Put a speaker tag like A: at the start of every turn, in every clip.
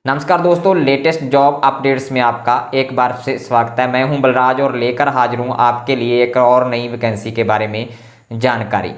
A: नमस्कार दोस्तों, latest job updates में आपका एक बार से स्वागत है। मैं हूं बलराज और लेकर हाजिर हूं आपके लिए एक और नई वैकेंसी के बारे में जानकारी।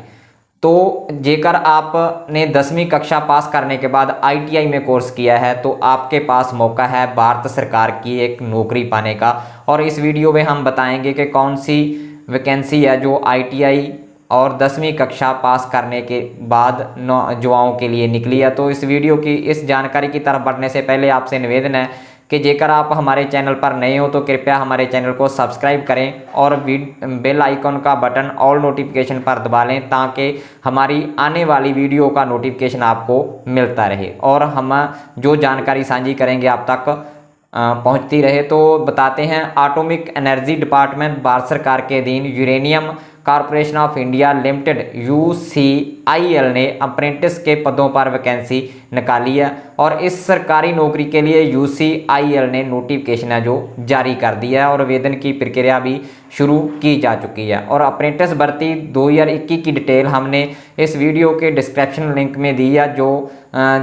A: तो जेकर आपने 10वीं कक्षा पास करने के बाद आईटीआई में कोर्स किया है तो आपके पास मौका है भारत सरकार की एक नौकरी पाने का। और इस वीडियो में हम बताएंगे कि कौन सी वैकेंसी है जो आईटीआई और 10वीं कक्षा पास करने के बाद युवाओं के लिए निकली है। तो इस वीडियो की इस जानकारी की तरफ बढ़ने से पहले आपसे निवेदन है कि जेकर आप हमारे चैनल पर नए हो तो कृपया हमारे चैनल को सब्सक्राइब करें और बेल आइकॉन का बटन ऑल नोटिफिकेशन पर दबा लें ताकि हमारी आने वाली वीडियो का नोटिफिकेशन आपको मिलता रहे और हम जो जानकारी साझी करेंगे आप तक पहुंचती रहे। तो बताते हैं, एटॉमिक एनर्जी डिपार्टमेंट भारत सरकार के अधीन uranium corporation of India limited UCIL ने अप्रेंटिस के पदों पर वैकेंसी निकाली है और इस सरकारी नौकरी के लिए यूसीआईएल ने नोटिफिकेशन है जो जारी कर दिया है और आवेदन की प्रक्रिया भी शुरू की जा चुकी है। और अप्रेंटिस भर्ती 2021 की डिटेल हमने इस वीडियो के डिस्क्रिप्शन लिंक में दी है। जो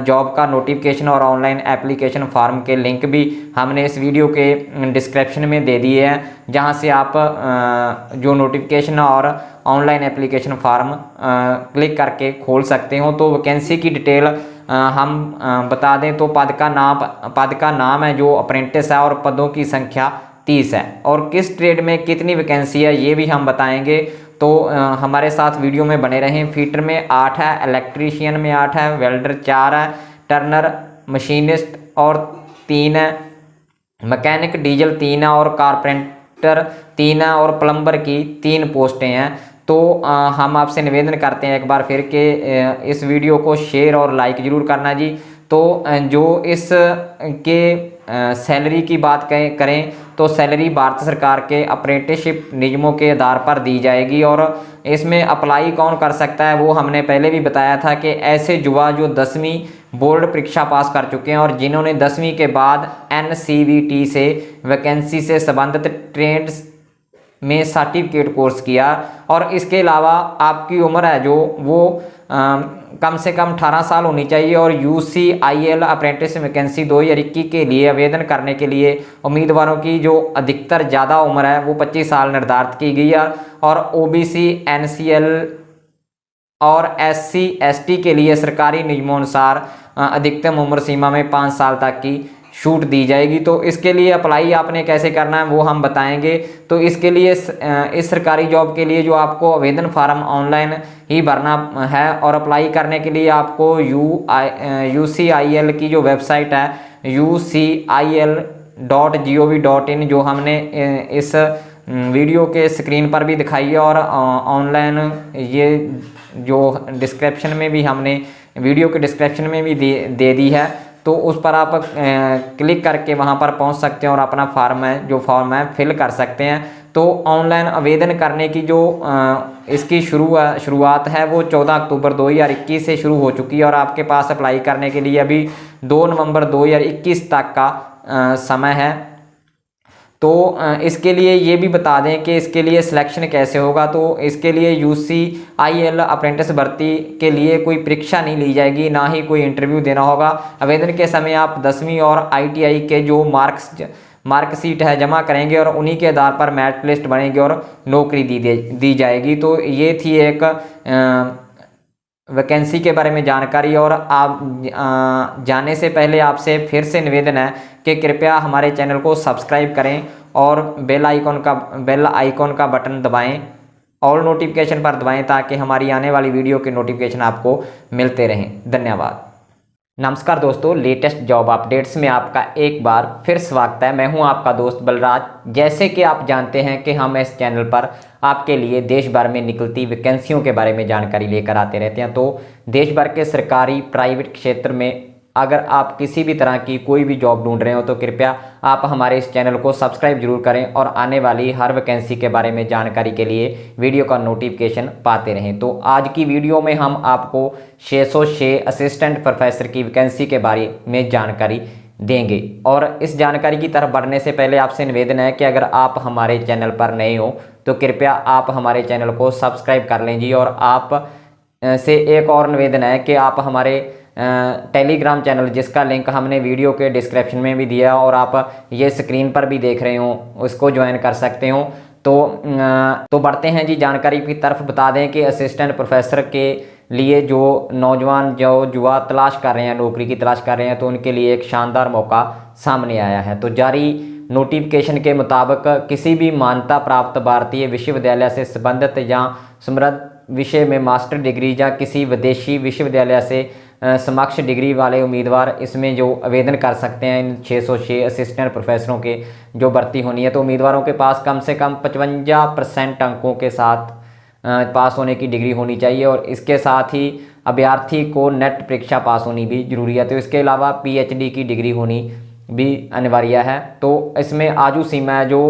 A: जॉब का नोटिफिकेशन और ऑनलाइन एप्लीकेशन फॉर्म के लिंक भी हमने इस वीडियो के डिस्क्रिप्शन में दे दिए हैं, जहां से आप जो नोटिफिकेशन और ऑनलाइन एप्लीकेशन फॉर्म क्लिक करके खोल सकते हो। तो वैकेंसी की डिटेल हम बता दें तो पद का नाम है जो अप्रेंटिस है और पदों की संख्या 30 है। और किस ट्रेड में कितनी वैकेंसी है ये भी हम बताएंगे, तो हमारे साथ वीडियो में बने रहें। फीटर में 8 है, इलेक्ट्रीशियन में 8 है, वेल्डर 4 है, टर्नर मशीनिस्ट और 3 है, मैकेनिक डीजल 3 है और कारपेंटर 3 है और प्लम्बर की 3 पोस्टें हैं। तो हम आपसे निवेदन करते हैं एक बार फिर के इस वीडियो को शेयर और लाइक जरूर करना जी। तो जो इस के सैलरी की बात करें तो सैलरी भारत सरकार के अप्रेंटिसशिप नियमों के आधार पर दी जाएगी और इसमें अप्लाई कौन कर सकता है वो हमने पहले भी बताया था कि ऐसे युवा जो 10वीं बोर्ड परीक्षा पास कर चुके हैं और जिन्होंने 10वीं के बाद एनसीवीटी से वैकेंसी से संबंधित ट्रेड्स में सर्टिफिकेट कोर्स किया और इसके अलावा आपकी उम्र है जो वो कम से कम 18 साल होनी चाहिए। और यूसीआईएल अप्रेंटिस वैकेंसी 2021 के लिए आवेदन करने के लिए उम्मीदवारों की जो अधिकतर ज़्यादा उम्र है वो 25 साल निर्धारित की गई है। और ओबीसी एनसीएल और एससी एसटी के लिए सरकारी नियमानुसार अधिकतम उम्र सीमा में 5 साल तक की छूट दी जाएगी। तो इसके लिए अप्लाई आपने कैसे करना है वो हम बताएंगे। तो इसके लिए इस सरकारी जॉब के लिए जो आपको आवेदन फार्म ऑनलाइन ही भरना है और अप्लाई करने के लिए आपको यूसीआईएल की जो वेबसाइट है ucil.gov.in जो हमने इस वीडियो के स्क्रीन पर भी दिखाई है और ऑनलाइन ये जो डिस्क्रिप्शन में भी हमने वीडियो के डिस्क्रिप्शन में भी दे दी है। तो उस पर आप क्लिक करके वहां पर पहुंच सकते हैं और अपना फॉर्म है फिल कर सकते हैं। तो ऑनलाइन आवेदन करने की जो इसकी शुरुआत है वो 14 अक्टूबर 2021 से शुरू हो चुकी है और आपके पास अप्लाई करने के लिए अभी 2 नवंबर 2021 तक का समय है। तो इसके लिए ये भी बता दें कि इसके लिए सिलेक्शन कैसे होगा। तो इसके लिए यूसीआईएल अप्रेंटिस भर्ती के लिए कोई परीक्षा नहीं ली जाएगी, ना ही कोई इंटरव्यू देना होगा। आवेदन के समय आप 10वीं और आईटीआई के जो मार्कशीट है जमा करेंगे और उन्हीं के आधार पर मेरिट लिस्ट बनेगी और नौकरी दी जाएगी। तो ये थी एक वैकेंसी के बारे में जानकारी। और आप जाने से पहले आपसे फिर से निवेदन है कि कृपया हमारे चैनल को सब्सक्राइब करें और बेल आइकॉन का बटन दबाएं, ऑल नोटिफिकेशन पर दबाएं ताकि हमारी आने वाली वीडियो के नोटिफिकेशन आपको मिलते रहें। धन्यवाद। नमस्कार दोस्तों, लेटेस्ट जॉब अपडेट्स में आपका एक बार फिर स्वागत है। मैं हूं आपका दोस्त बलराज। जैसे कि आप जानते हैं कि हम इस चैनल पर आपके लिए देश भर में निकलती वैकेंसियों के बारे में जानकारी लेकर आते रहते हैं। तो देश भर के सरकारी प्राइवेट क्षेत्र में अगर आप किसी भी तरह की कोई भी जॉब ढूंढ रहे हो तो कृपया आप हमारे इस चैनल को सब्सक्राइब जरूर करें और आने वाली हर वैकेंसी के बारे में जानकारी के लिए वीडियो का नोटिफिकेशन पाते रहें। तो आज की वीडियो में हम आपको 606 असिस्टेंट प्रोफेसर की वैकेंसी के बारे में जानकारी देंगे। और इस जानकारी की तरफ बढ़ने से पहले आपसे निवेदन है कि अगर आप हमारे चैनल पर नए हो तो कृपया आप हमारे चैनल को सब्सक्राइब कर लें जी। और आप से एक और निवेदन है कि आप हमारे टेलीग्राम चैनल जिसका लिंक हमने वीडियो के डिस्क्रिप्शन में भी दिया और आप ये स्क्रीन पर भी देख रहे हो उसको ज्वाइन कर सकते हो। तो बढ़ते हैं जी जानकारी की तरफ। बता दें कि असिस्टेंट प्रोफेसर के लिए जो नौजवान जो युवा तलाश कर रहे हैं, नौकरी की तलाश कर रहे हैं, तो उनके लिए एक शानदार मौका सामने आया है। तो जारी नोटिफिकेशन के मुताबिक किसी भी मान्यता प्राप्त भारतीय विश्वविद्यालय से संबंधित या समृद्ध विषय में मास्टर डिग्री या किसी विदेशी विश्वविद्यालय से समकक्ष डिग्री वाले उम्मीदवार इसमें जो आवेदन कर सकते हैं। इन 606 असिस्टेंट प्रोफेसरों के जो भर्ती होनी है, तो उम्मीदवारों के पास कम से कम 55% अंकों के साथ पास होने की डिग्री होनी चाहिए और इसके साथ ही अभ्यर्थी को नेट परीक्षा पास होनी भी जरूरी है। तो इसके अलावा PhD की डिग्री होनी भी अनिवार्य है। तो इसमें आयु सीमा है जो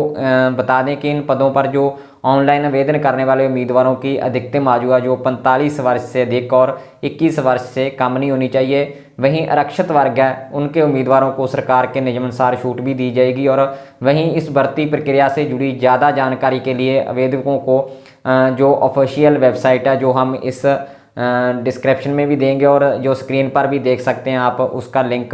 A: बता दें कि इन पदों पर जो ऑनलाइन आवेदन करने वाले उम्मीदवारों की अधिकतम आयु है जो 45 वर्ष से अधिक और 21 वर्ष से कम नहीं होनी चाहिए। वहीं आरक्षित वर्ग है उनके उम्मीदवारों को सरकार के नियमानुसार छूट भी दी जाएगी। और वहीं इस भर्ती प्रक्रिया से जुड़ी ज़्यादा जानकारी के लिए आवेदकों को जो ऑफिशियल वेबसाइट है जो हम इस डिस्क्रिप्शन में भी देंगे और जो स्क्रीन पर भी देख सकते हैं आप, उसका लिंक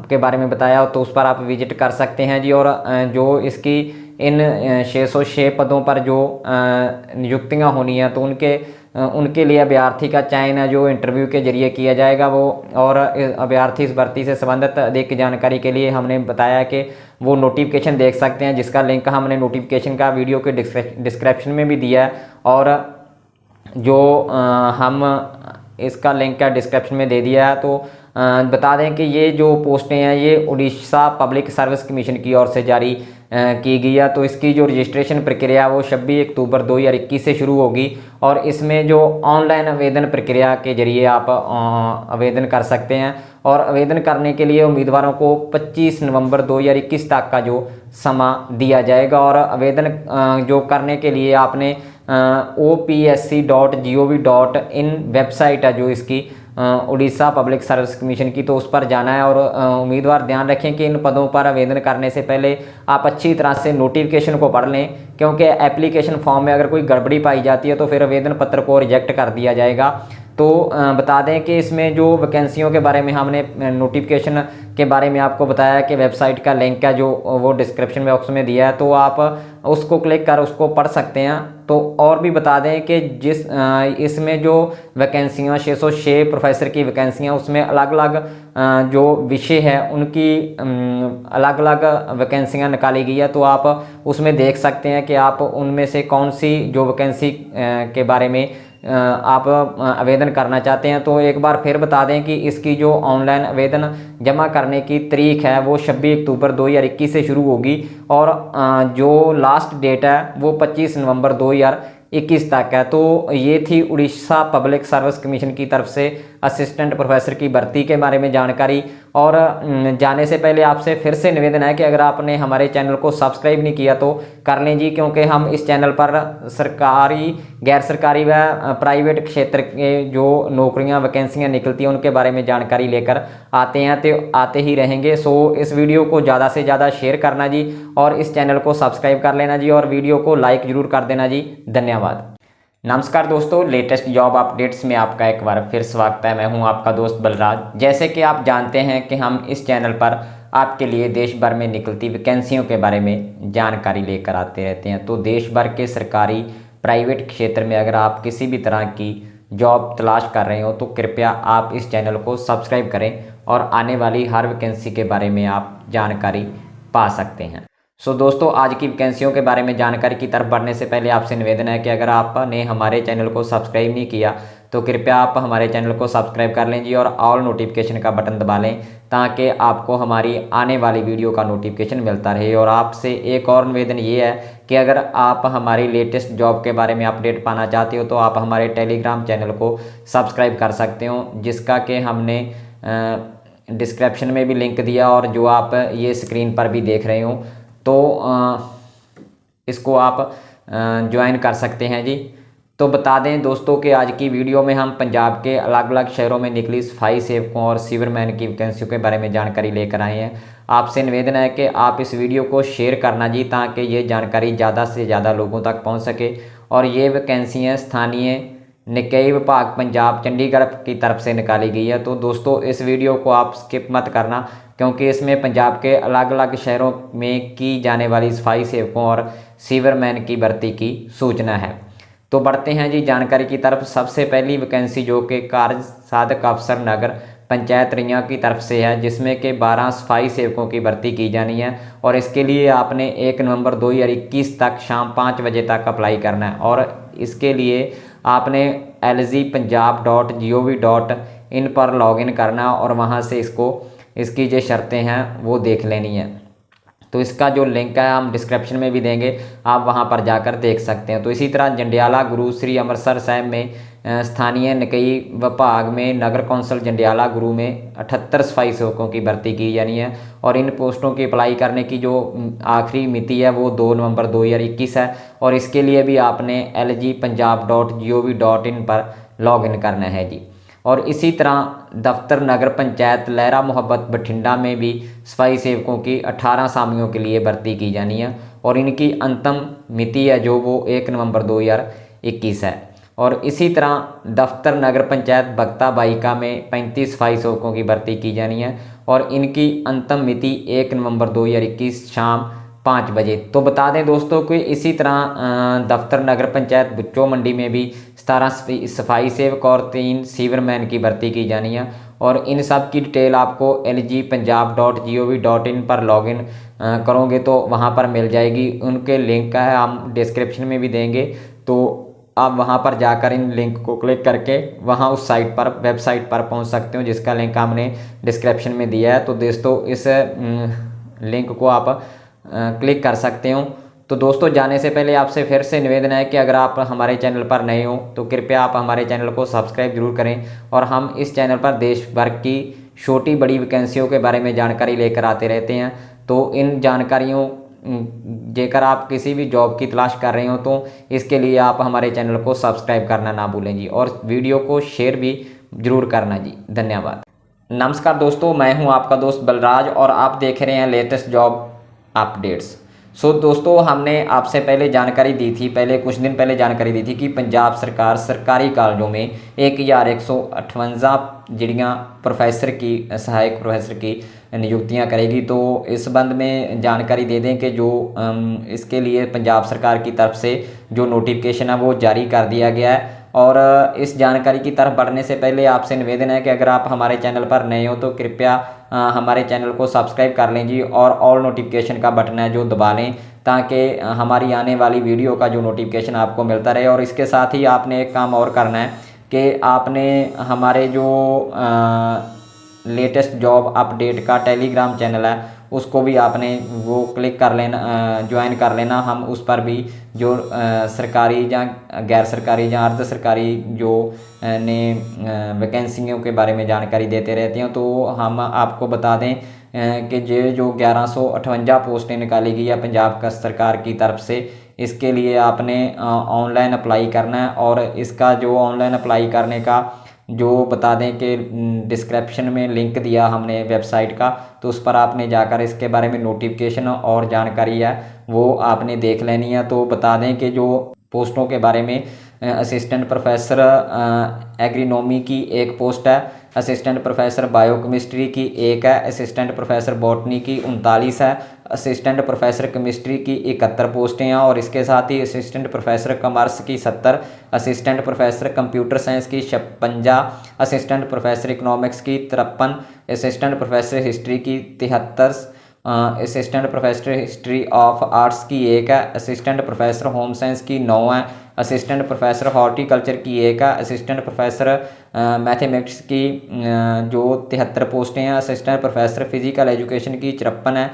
A: के बारे में बताया, तो उस पर आप विजिट कर सकते हैं जी। और जो इसकी इन 606 पदों पर जो नियुक्तियां होनी है तो उनके लिए अभ्यर्थी का चयन है जो इंटरव्यू के जरिए किया जाएगा वो। और अभ्यर्थी इस भर्ती से संबंधित अधिक जानकारी के लिए हमने बताया कि वो नोटिफिकेशन देख सकते हैं जिसका लिंक हमने नोटिफिकेशन का वीडियो के डिस्क्रिप्शन में भी दिया है। और जो हम इसका लिंक का डिस्क्रिप्शन में दे दिया है। तो बता दें कि ये जो पोस्टें हैं ये उड़ीसा पब्लिक सर्विस कमीशन की ओर से जारी की गई है। तो इसकी जो रजिस्ट्रेशन प्रक्रिया वो 26 अक्टूबर 2021 से शुरू होगी और इसमें जो ऑनलाइन आवेदन प्रक्रिया के जरिए आप आवेदन कर सकते हैं। और आवेदन करने के लिए उम्मीदवारों को 25 नवंबर 2021 तक का जो समय दिया जाएगा। और आवेदन जो करने के लिए आपने opsc.gov.in वेबसाइट है जो इसकी उड़ीसा पब्लिक सर्विस कमीशन की, तो उस पर जाना है। और उम्मीदवार ध्यान रखें कि इन पदों पर आवेदन करने से पहले आप अच्छी तरह से नोटिफिकेशन को पढ़ लें, क्योंकि एप्लीकेशन फॉर्म में अगर कोई गड़बड़ी पाई जाती है तो फिर आवेदन पत्र को रिजेक्ट कर दिया जाएगा। तो बता दें कि इसमें जो वैकेंसियों के बारे में हमने नोटिफिकेशन के बारे में आपको बताया कि वेबसाइट का लिंक है जो वो डिस्क्रिप्शन बॉक्स में दिया है, तो आप उसको क्लिक कर उसको पढ़ सकते हैं। तो और भी बता दें कि इसमें जो वैकेंसियाँ 606 प्रोफेसर की वैकेंसियाँ उसमें अलग अलग जो विषय है उनकी अलग अलग वैकेंसियाँ निकाली गई है। तो आप उसमें देख सकते हैं कि आप उनमें से कौन सी जो वैकेंसी के बारे में आप आवेदन करना चाहते हैं। तो एक बार फिर बता दें कि इसकी जो ऑनलाइन आवेदन जमा करने की तारीख है वो 26 अक्टूबर 2021 से शुरू होगी और जो लास्ट डेट है वो 25 नवंबर 2021 तक है। तो ये थी उड़ीसा पब्लिक सर्विस कमीशन की तरफ से असिस्टेंट प्रोफेसर की भर्ती के बारे में जानकारी। और जाने से पहले आपसे फिर से निवेदन है कि अगर आपने हमारे चैनल को सब्सक्राइब नहीं किया तो कर लें जी, क्योंकि हम इस चैनल पर सरकारी, गैर सरकारी व प्राइवेट क्षेत्र के जो नौकरियां वैकेंसियां निकलती हैं उनके बारे में जानकारी लेकर आते हैं, तो आते ही रहेंगे। सो इस वीडियो को ज़्यादा से ज़्यादा शेयर करना जी और इस चैनल को सब्सक्राइब कर लेना जी और वीडियो को लाइक ज़रूर कर देना जी। धन्यवाद। नमस्कार दोस्तों, लेटेस्ट जॉब अपडेट्स में आपका एक बार फिर स्वागत है। मैं हूं आपका दोस्त बलराज। जैसे कि आप जानते हैं कि हम इस चैनल पर आपके लिए देश भर में निकलती वैकेंसियों के बारे में जानकारी लेकर आते रहते हैं। तो देश भर के सरकारी प्राइवेट क्षेत्र में अगर आप किसी भी तरह की जॉब तलाश कर रहे हो तो कृपया आप इस चैनल को सब्सक्राइब करें और आने वाली हर वैकेंसी के बारे में आप जानकारी पा सकते हैं। सो दोस्तों, आज की वैकेंसियों के बारे में जानकारी की तरफ बढ़ने से पहले आपसे निवेदन है कि अगर आपने हमारे चैनल को सब्सक्राइब नहीं किया तो कृपया आप हमारे चैनल को सब्सक्राइब कर लें जी और ऑल नोटिफिकेशन का बटन दबा लें ताकि आपको हमारी आने वाली वीडियो का नोटिफिकेशन मिलता रहे। और आपसे एक और निवेदन ये है कि अगर आप हमारी लेटेस्ट जॉब के बारे में अपडेट पाना चाहते हो तो आप हमारे टेलीग्राम चैनल को सब्सक्राइब कर सकते हो, जिसका कि हमने डिस्क्रिप्शन में भी लिंक दिया और जो आप ये स्क्रीन पर भी देख रहे हो तो इसको आप ज्वाइन कर सकते हैं जी। तो बता दें दोस्तों कि आज की वीडियो में हम पंजाब के अलग अलग शहरों में निकली सफाई सेवकों और सीवरमैन की वैकेंसियों के बारे में जानकारी लेकर आए हैं। आपसे निवेदन है कि आप इस वीडियो को शेयर करना जी ताकि ये जानकारी ज़्यादा से ज़्यादा लोगों तक पहुंच सके। और ये वैकेंसियाँ स्थानीय निकाय विभाग पंजाब चंडीगढ़ की तरफ से निकाली गई है। तो दोस्तों इस वीडियो को आप स्किप मत करना, क्योंकि इसमें पंजाब के अलग अलग शहरों में की जाने वाली सफाई सेवकों और सीवरमैन की भर्ती की सूचना है। तो बढ़ते हैं जी जानकारी की तरफ। सबसे पहली वैकेंसी जो कि कार्य साधक अफसर नगर पंचायत रियां की तरफ से है, जिसमें कि 12 सफाई सेवकों की भर्ती की जानी है। और इसके लिए आपने 1 नवंबर 2021 तक शाम 5 बजे तक अप्लाई करना है। और इसके लिए आपने lgpunjab.gov.in पर लॉगिन करना और वहां से इसकी जो शर्तें हैं वो देख लेनी है। तो इसका जो लिंक है हम डिस्क्रिप्शन में भी देंगे, आप वहां पर जाकर देख सकते हैं। तो इसी तरह जंडियाला गुरु श्री अमृतसर साहिब में स्थानीय निकाय विभाग में नगर कौंसल जंडियाला गुरु में 78 सफाई सेवकों की भर्ती की जानी है। और इन पोस्टों की अप्लाई करने की जो आखिरी मिति है वो 2 नवंबर 2021 है। और इसके लिए भी आपने lgpunjab.gov.in पर लॉगिन करना है जी। और इसी तरह दफ्तर नगर पंचायत लहरा मोहब्बत बठिंडा में भी सफाई सेवकों की 18 असामियों के लिए भर्ती की जानी है। और इनकी अंतिम मिति है जो वो 1 नवंबर 2021 है। और इसी तरह दफ्तर नगर पंचायत भक्ता बाइका में 35 सफाई सेवकों की भर्ती की जानी है। और इनकी अंतिम मिति 1 नवंबर 2021 शाम 5 बजे। तो बता दें दोस्तों कि इसी तरह दफ्तर नगर पंचायत बुच्चो मंडी में भी 17 सफाई सेवक और 3 सीवरमैन की भर्ती की जानी है। और इन सब की डिटेल आपको lgpunjab.gov.in पर लॉगिन करोगे तो वहां पर मिल जाएगी। उनके लिंक है हम डिस्क्रिप्शन में भी देंगे, तो आप वहां पर जाकर इन लिंक को क्लिक करके वहां उस वेबसाइट पर पहुंच सकते हो, जिसका लिंक हमने डिस्क्रिप्शन में दिया है। तो दोस्तों इस लिंक को आप क्लिक कर सकते हो। तो दोस्तों जाने से पहले आपसे फिर से निवेदन है कि अगर आप हमारे चैनल पर नए हो तो कृपया आप हमारे चैनल को सब्सक्राइब जरूर करें। और हम इस चैनल पर देश भर की छोटी बड़ी वैकेंसियों के बारे में जानकारी लेकर आते रहते हैं। तो इन जानकारियों जेकर आप किसी भी जॉब की तलाश कर रहे हो तो इसके लिए आप हमारे चैनल को सब्सक्राइब करना ना भूलें जी। और वीडियो को शेयर भी जरूर करना जी। धन्यवाद। नमस्कार दोस्तों, मैं हूं आपका दोस्त बलराज और आप देख रहे हैं लेटेस्ट जॉब अपडेट्स। दोस्तों हमने आपसे पहले जानकारी दी थी, कुछ दिन पहले जानकारी दी थी कि पंजाब सरकार सरकारी कॉलेजों में 1158 जिड़ियाँ प्रोफेसर की सहायक प्रोफेसर की नियुक्तियां करेगी। तो इस संबंध में जानकारी दे दें कि जो इसके लिए पंजाब सरकार की तरफ से जो नोटिफिकेशन है वो जारी कर दिया गया है। और इस जानकारी की तरफ बढ़ने से पहले आपसे निवेदन है कि अगर आप हमारे चैनल पर नए हो तो कृपया हमारे चैनल को सब्सक्राइब कर लें जी। और ऑल नोटिफिकेशन का बटन है जो दबा लें, ताकि हमारी आने वाली वीडियो का जो नोटिफिकेशन आपको मिलता रहे। और इसके साथ ही आपने एक काम और करना है कि आपने हमारे जो लेटेस्ट जॉब अपडेट का टेलीग्राम चैनल है उसको भी आपने वो क्लिक कर लेना, ज्वाइन कर लेना। हम उस पर भी जो सरकारी या गैर सरकारी या अर्ध सरकारी जो ने वैकेंसियों के बारे में जानकारी देते रहते हैं। तो हम आपको बता दें कि जो 1158 पोस्टें निकाली गई है पंजाब का सरकार की तरफ से, इसके लिए आपने ऑनलाइन अप्लाई करना है। और इसका जो ऑनलाइन अप्लाई करने का जो बता दें कि डिस्क्रिप्शन में लिंक दिया हमने वेबसाइट का, तो उस पर आपने जाकर इसके बारे में नोटिफिकेशन और जानकारी है वो आपने देख लेनी है। तो बता दें कि जो पोस्टों के बारे में असिस्टेंट प्रोफेसर एग्रीनोमी की एक पोस्ट है, असिस्टेंट प्रोफेसर बायोकेमिस्ट्री की एक है, असिस्टेंट प्रोफेसर बॉटनी की 39 है, असिस्टेंट प्रोफेसर केमिस्ट्री की 71 पोस्टें हैं। और इसके साथ ही असिस्टेंट प्रोफेसर कॉमर्स की 70, असिस्टेंट प्रोफेसर कंप्यूटर साइंस की 56, असिस्टेंट प्रोफेसर इकोनॉमिक्स की 53, असिस्टेंट प्रोफेसर हिस्ट्री की 73, assistant professor history of arts की एक है, असिस्टेंट प्रोफेसर होम साइंस की 9 है, असिस्टेंट प्रोफेसर हॉर्टिकल्चर की एक है, असिस्टेंट प्रोफेसर मैथमेटिक्स की जो 73 पोस्टें हैं, असिस्टेंट प्रोफेसर फिजिकल एजुकेशन की 53 है,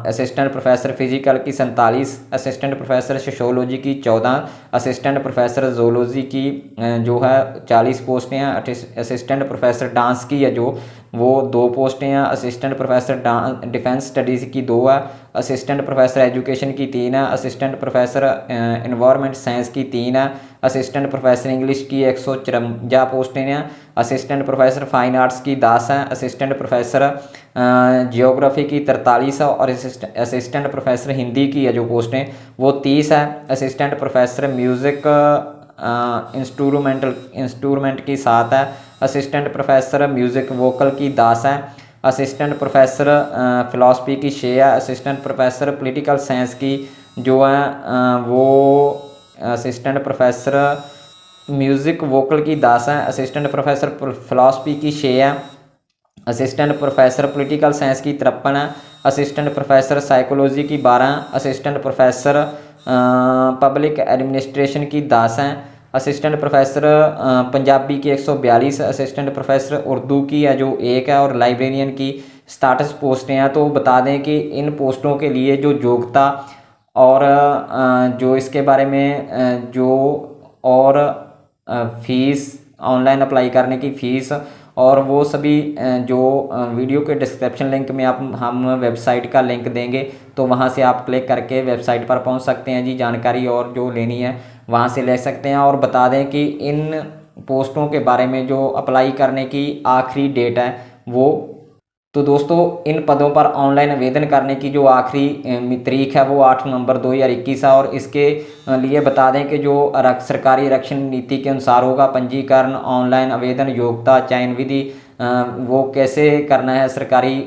A: असिस्टेंट प्रोफेसर फिजिकल की 47, असिस्टेंट प्रोफेसर सोशियोलॉजी की 14, असिस्टेंट प्रोफेसर जोलॉजी की जो है 40 पोस्टें हैं, असिस्टेंट प्रोफेसर डांस की है जो वो 2 पोस्टें हैं, असिस्टेंट प्रोफेसर डिफेंस स्टडीज़ की 2 है, असिस्टेंट प्रोफेसर एजुकेशन की 3 है, असिस्टेंट प्रोफेसर इन्वायरमेंट साइंस की 3 है, असिस्टेंट प्रोफेसर इंग्लिश की 154 पोस्टें हैं, असिस्टेंट प्रोफेसर फाइन आर्ट्स की 10 हैं, असिस्टेंट प्रोफेसर जियोग्राफी की 43 है, और असिस्टेंट प्रोफेसर हिंदी की है जो पोस्टें वो 30 है, असिस्टेंट प्रोफेसर म्यूज़िक इंस्ट्रूमेंट की 7 है, असिस्टेंट प्रोफेसर म्यूज़िक वोकल की 10 है, असिस्टेंट प्रोफेसर फ़िलासफ़ी की 6 है, असिस्टेंट प्रोफेसर पॉलिटिकल साइंस की जो है वो असिस्टेंट प्रोफेसर म्यूज़िक वोकल की 10 है, असिस्टेंट प्रोफेसर फ़िलासफ़ी की 6 है, असिस्टेंट प्रोफेसर पॉलिटिकल साइंस की 53 है, असिस्टेंट प्रोफेसर साइकोलॉजी की 12, असिस्टेंट प्रोफेसर पब्लिक एडमिनिस्ट्रेशन की 10 हैं, असिस्टेंट प्रोफेसर पंजाबी की 142, असिस्टेंट प्रोफेसर उर्दू की है जो 1 है, और लाइब्रेरियन की स्टाटस पोस्टें हैं। तो बता दें कि इन पोस्टों के लिए जो योग्यता और जो इसके बारे में जो और फीस, ऑनलाइन अप्लाई करने की फ़ीस और वो सभी जो वीडियो के डिस्क्रिप्शन लिंक में हम वेबसाइट का लिंक देंगे, तो वहाँ से आप क्लिक करके वेबसाइट पर पहुँच सकते हैं जी। जानकारी और जो लेनी है वहाँ से ले सकते हैं। और बता दें कि इन पोस्टों के बारे में जो अप्लाई करने की आखिरी डेट है वो, तो दोस्तों इन पदों पर ऑनलाइन आवेदन करने की जो आखिरी तारीख है वो 8 नवंबर 2021 है। और इसके लिए बता दें कि जो सरकारी आरक्षण नीति के अनुसार होगा पंजीकरण, ऑनलाइन आवेदन, योग्यता, चयन विधि वो कैसे करना है सरकारी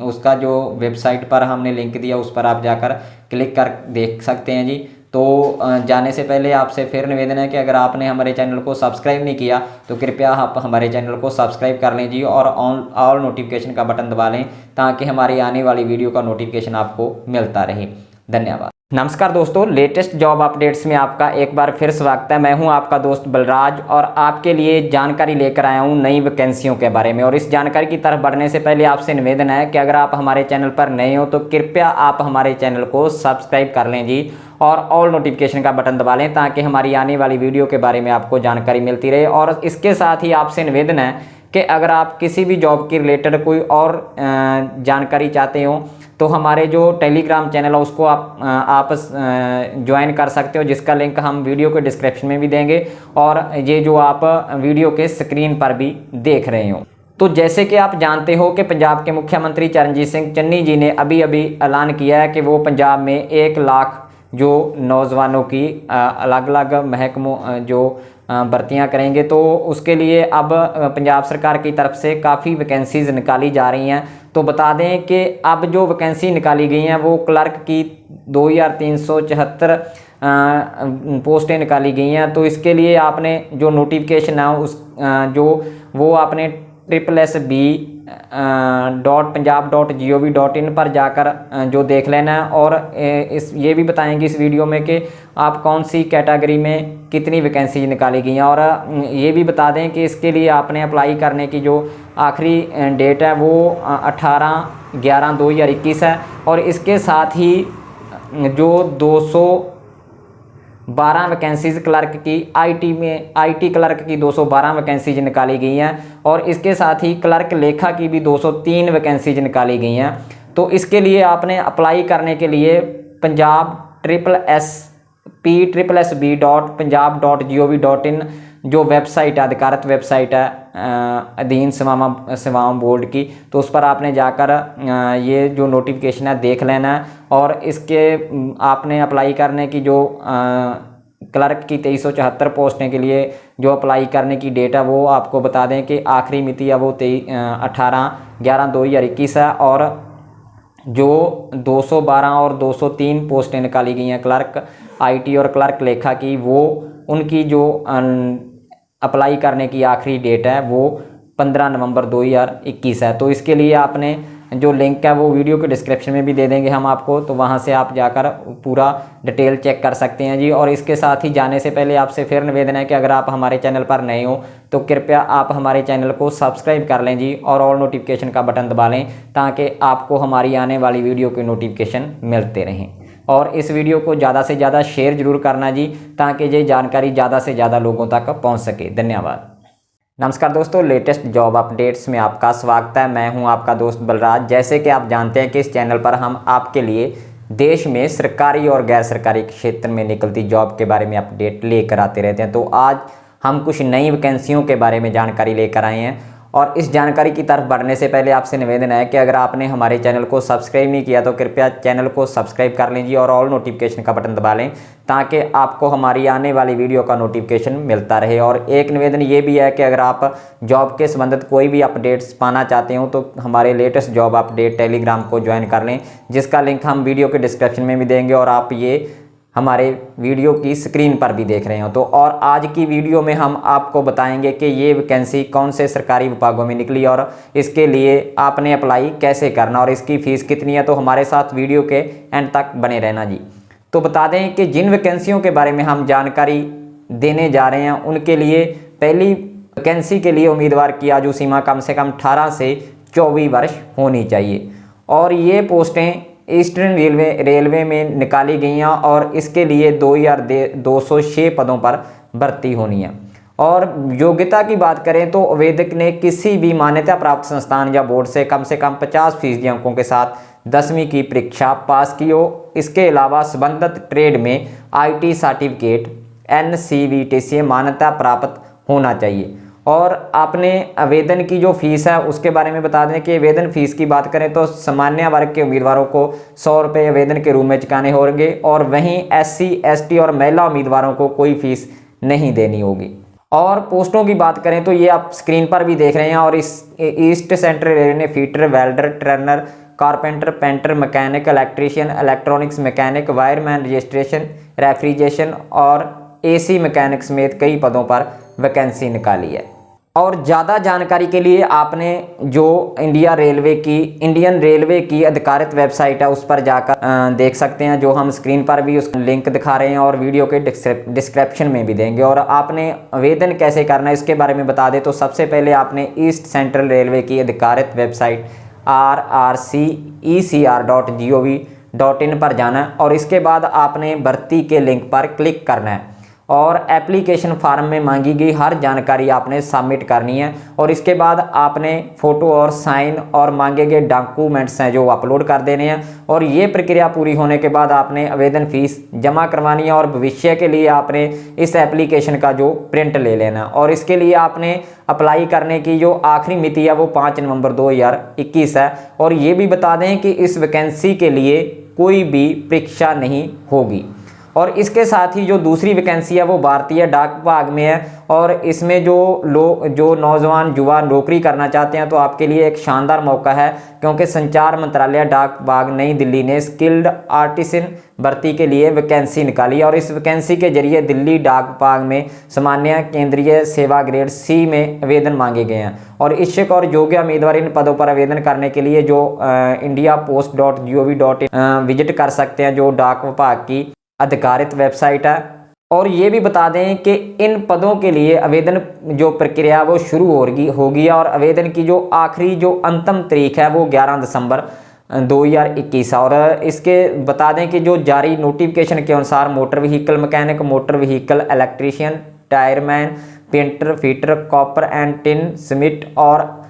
A: उसका जो वेबसाइट पर हमने लिंक दिया उस पर आप जाकर क्लिक कर देख सकते हैं जी। तो जाने से पहले आपसे फिर निवेदन है कि अगर आपने हमारे चैनल को सब्सक्राइब नहीं किया तो कृपया आप हमारे चैनल को सब्सक्राइब कर लें जी, और ऑल नोटिफिकेशन का बटन दबा लें ताकि हमारी आने वाली वीडियो का नोटिफिकेशन आपको मिलता रहे। धन्यवाद। नमस्कार दोस्तों, लेटेस्ट जॉब अपडेट्स में आपका एक बार फिर स्वागत है। मैं हूं आपका दोस्त बलराज और आपके लिए जानकारी लेकर आया हूं नई वैकेंसियों के बारे में। और इस जानकारी की तरफ बढ़ने से पहले आपसे निवेदन है कि अगर आप हमारे चैनल पर नए हो तो कृपया आप हमारे चैनल को सब्सक्राइब कर लें जी, और ऑल नोटिफिकेशन का बटन दबा लें ताकि हमारी आने वाली वीडियो के बारे में आपको जानकारी मिलती रहे। और इसके साथ ही आपसे निवेदन है कि अगर आप किसी भी जॉब के रिलेटेड कोई और जानकारी चाहते हो तो हमारे जो टेलीग्राम चैनल है उसको आप ज्वाइन कर सकते हो, जिसका लिंक हम वीडियो के डिस्क्रिप्शन में भी देंगे और ये जो आप वीडियो के स्क्रीन पर भी देख रहे हो। तो जैसे कि आप जानते हो कि पंजाब के मुख्यमंत्री चरणजीत सिंह चन्नी जी ने अभी अभी ऐलान किया है कि वो पंजाब में 1 लाख जो नौजवानों की अलग अलग महकमों जो भर्तियां करेंगे। तो उसके लिए अब पंजाब सरकार की तरफ से काफ़ी वैकेंसीज निकाली जा रही हैं। तो बता दें कि अब जो वैकेंसी निकाली गई हैं वो क्लर्क की 2374 पोस्टें निकाली गई हैं। तो इसके लिए आपने जो नोटिफिकेशन है उस जो वो आपने www.punjab.gov.in पर जाकर जो देख लेना है। और ये भी बताएंगे इस वीडियो में कि आप कौन सी कैटेगरी में कितनी वैकेंसी निकाली गई हैं। और ये भी बता दें कि इसके लिए आपने अप्लाई करने की जो आखिरी डेट है वो 18/11/2021 है। और इसके साथ ही जो 212 वैकेंसीज क्लर्क की आईटी क्लर्क की 212 वैकेंसीज निकाली गई हैं। और इसके साथ ही क्लर्क लेखा की भी 203 वैकेंसीज निकाली गई हैं। तो इसके लिए आपने अप्लाई करने के लिए punjab.SSB.punjab.gov.in जो वेबसाइट है, अधिकारित वेबसाइट है अधीन सेवाओं बोर्ड की, तो उस पर आपने जाकर ये जो नोटिफिकेशन है देख लेना है। और इसके आपने अप्लाई करने की जो क्लर्क की 2374 पोस्टें के लिए जो अप्लाई करने की डेट है वो आपको बता दें कि आखिरी मिति है वो 18/11/2021 है। और जो 212 और 203 पोस्टें निकाली गई हैं क्लर्क आईटी और क्लर्क लेखा की, वो उनकी जो अप्लाई करने की आखिरी डेट है वो 15 नवंबर 2021 है। तो इसके लिए आपने जो लिंक है वो वीडियो के डिस्क्रिप्शन में भी दे देंगे हम आपको, तो वहां से आप जाकर पूरा डिटेल चेक कर सकते हैं जी। और इसके साथ ही जाने से पहले आपसे फिर निवेदन है कि अगर आप हमारे चैनल पर नए हो तो कृपया आप हमारे चैनल को सब्सक्राइब कर लें जी, और ऑल नोटिफिकेशन का बटन दबा लें ताकि आपको हमारी आने वाली वीडियो के नोटिफिकेशन मिलते रहें। और इस वीडियो को ज़्यादा से ज़्यादा शेयर जरूर करना जी ताकि ये जानकारी ज़्यादा से ज़्यादा लोगों तक पहुँच सके। धन्यवाद। नमस्कार दोस्तों, लेटेस्ट जॉब अपडेट्स में आपका स्वागत है। मैं हूं आपका दोस्त बलराज। जैसे कि आप जानते हैं कि इस चैनल पर हम आपके लिए देश में सरकारी और गैर सरकारी क्षेत्र में निकलती जॉब के बारे में अपडेट लेकर आते रहते हैं। तो आज हम कुछ नई वैकेंसियों के बारे में जानकारी लेकर आए हैं। और इस जानकारी की तरफ बढ़ने से पहले आपसे निवेदन है कि अगर आपने हमारे चैनल को सब्सक्राइब नहीं किया तो कृपया चैनल को सब्सक्राइब कर लीजिए और ऑल नोटिफिकेशन का बटन दबा लें ताकि आपको हमारी आने वाली वीडियो का नोटिफिकेशन मिलता रहे। और एक निवेदन ये भी है कि अगर आप जॉब के संबंधित कोई भी अपडेट्स पाना चाहते हो तो हमारे लेटेस्ट जॉब अपडेट टेलीग्राम को ज्वाइन कर लें, जिसका लिंक हम वीडियो के डिस्क्रिप्शन में भी देंगे और आप ये हमारे वीडियो की स्क्रीन पर भी देख रहे हो। तो और आज की वीडियो में हम आपको बताएंगे कि ये वैकेंसी कौन से सरकारी विभागों में निकली और इसके लिए आपने अप्लाई कैसे करना और इसकी फ़ीस कितनी है। तो हमारे साथ वीडियो के एंड तक बने रहना जी। तो बता दें कि जिन वैकेंसियों के बारे में हम जानकारी देने जा रहे हैं उनके लिए पहली वैकेंसी के लिए उम्मीदवार की आयु सीमा कम से कम 18 से 24 वर्ष होनी चाहिए और ये पोस्टें ईस्टर्न रेलवे में निकाली गई हैं और इसके लिए 2206 पदों पर भर्ती होनी है। और योग्यता की बात करें तो आवेदक ने किसी भी मान्यता प्राप्त संस्थान या बोर्ड से कम 50% अंकों के साथ 10वीं की परीक्षा पास की हो। इसके अलावा संबंधित ट्रेड में IT सर्टिफिकेट NCVT से मान्यता प्राप्त होना चाहिए। और आपने आवेदन की जो फीस है उसके बारे में बता दें कि आवेदन फीस की बात करें तो सामान्य वर्ग के उम्मीदवारों को 100 रुपये आवेदन के रूप में चुकाने होंगे और वहीं SC ST और महिला उम्मीदवारों को कोई फीस नहीं देनी होगी। और पोस्टों की बात करें तो ये आप स्क्रीन पर भी देख रहे हैं और इस ईस्ट सेंट्रल रेलवे ने fitter, welder, trainer, carpenter, painter, mechanic, electrician, electronics mechanic, wireman, registration, refrigeration और AC मैकेनिक समेत कई पदों पर वैकेंसी निकाली है। और ज़्यादा जानकारी के लिए आपने जो इंडियन रेलवे की अधिकारित वेबसाइट है उस पर जाकर देख सकते हैं, जो हम स्क्रीन पर भी उस लिंक दिखा रहे हैं और वीडियो के डिस्क्रिप्शन में भी देंगे। और आपने आवेदन कैसे करना है इसके बारे में बता दें तो सबसे पहले आपने ईस्ट सेंट्रल रेलवे की अधिकारित वेबसाइट rrcecr.gov.in पर जाना है और इसके बाद आपने भर्ती के लिंक पर क्लिक करना है और एप्लीकेशन फॉर्म में मांगी गई हर जानकारी आपने सबमिट करनी है और इसके बाद आपने फ़ोटो और साइन और मांगे गए डॉक्यूमेंट्स हैं जो अपलोड कर देने हैं। और ये प्रक्रिया पूरी होने के बाद आपने आवेदन फीस जमा करवानी है और भविष्य के लिए आपने इस एप्लीकेशन का जो प्रिंट ले लेना और इसके लिए आपने अप्लाई करने की जो आखिरी मिति है वो 5 नवंबर 2021 है। और ये भी बता दें कि इस वैकेंसी के लिए कोई भी परीक्षा नहीं होगी। और इसके साथ ही जो दूसरी वैकेंसी है वो भारतीय डाक विभाग में है और इसमें जो नौजवान युवा नौकरी करना चाहते हैं तो आपके लिए एक शानदार मौका है, क्योंकि संचार मंत्रालय डाक विभाग नई दिल्ली ने स्किल्ड आर्टिसन भर्ती के लिए वैकेंसी निकाली और इस वैकेंसी के जरिए दिल्ली डाक विभाग में सामान्य केंद्रीय सेवा ग्रेड C में आवेदन मांगे गए हैं। और इच्छुक और योग्य उम्मीदवार इन पदों पर आवेदन करने के लिए जो indiapost.gov.in विजिट कर सकते हैं, जो डाक विभाग की अधिकारित वेबसाइट है। और ये भी बता दें कि इन पदों के लिए आवेदन जो प्रक्रिया वो शुरू होगी और आवेदन की जो आखिरी जो अंतिम तारीख है वो 11 दिसंबर 2021 और इसके बता दें कि जो जारी नोटिफिकेशन के अनुसार motor vehicle mechanic, motor vehicle electrician, tyreman, painter, fitter, copper and tin Smith और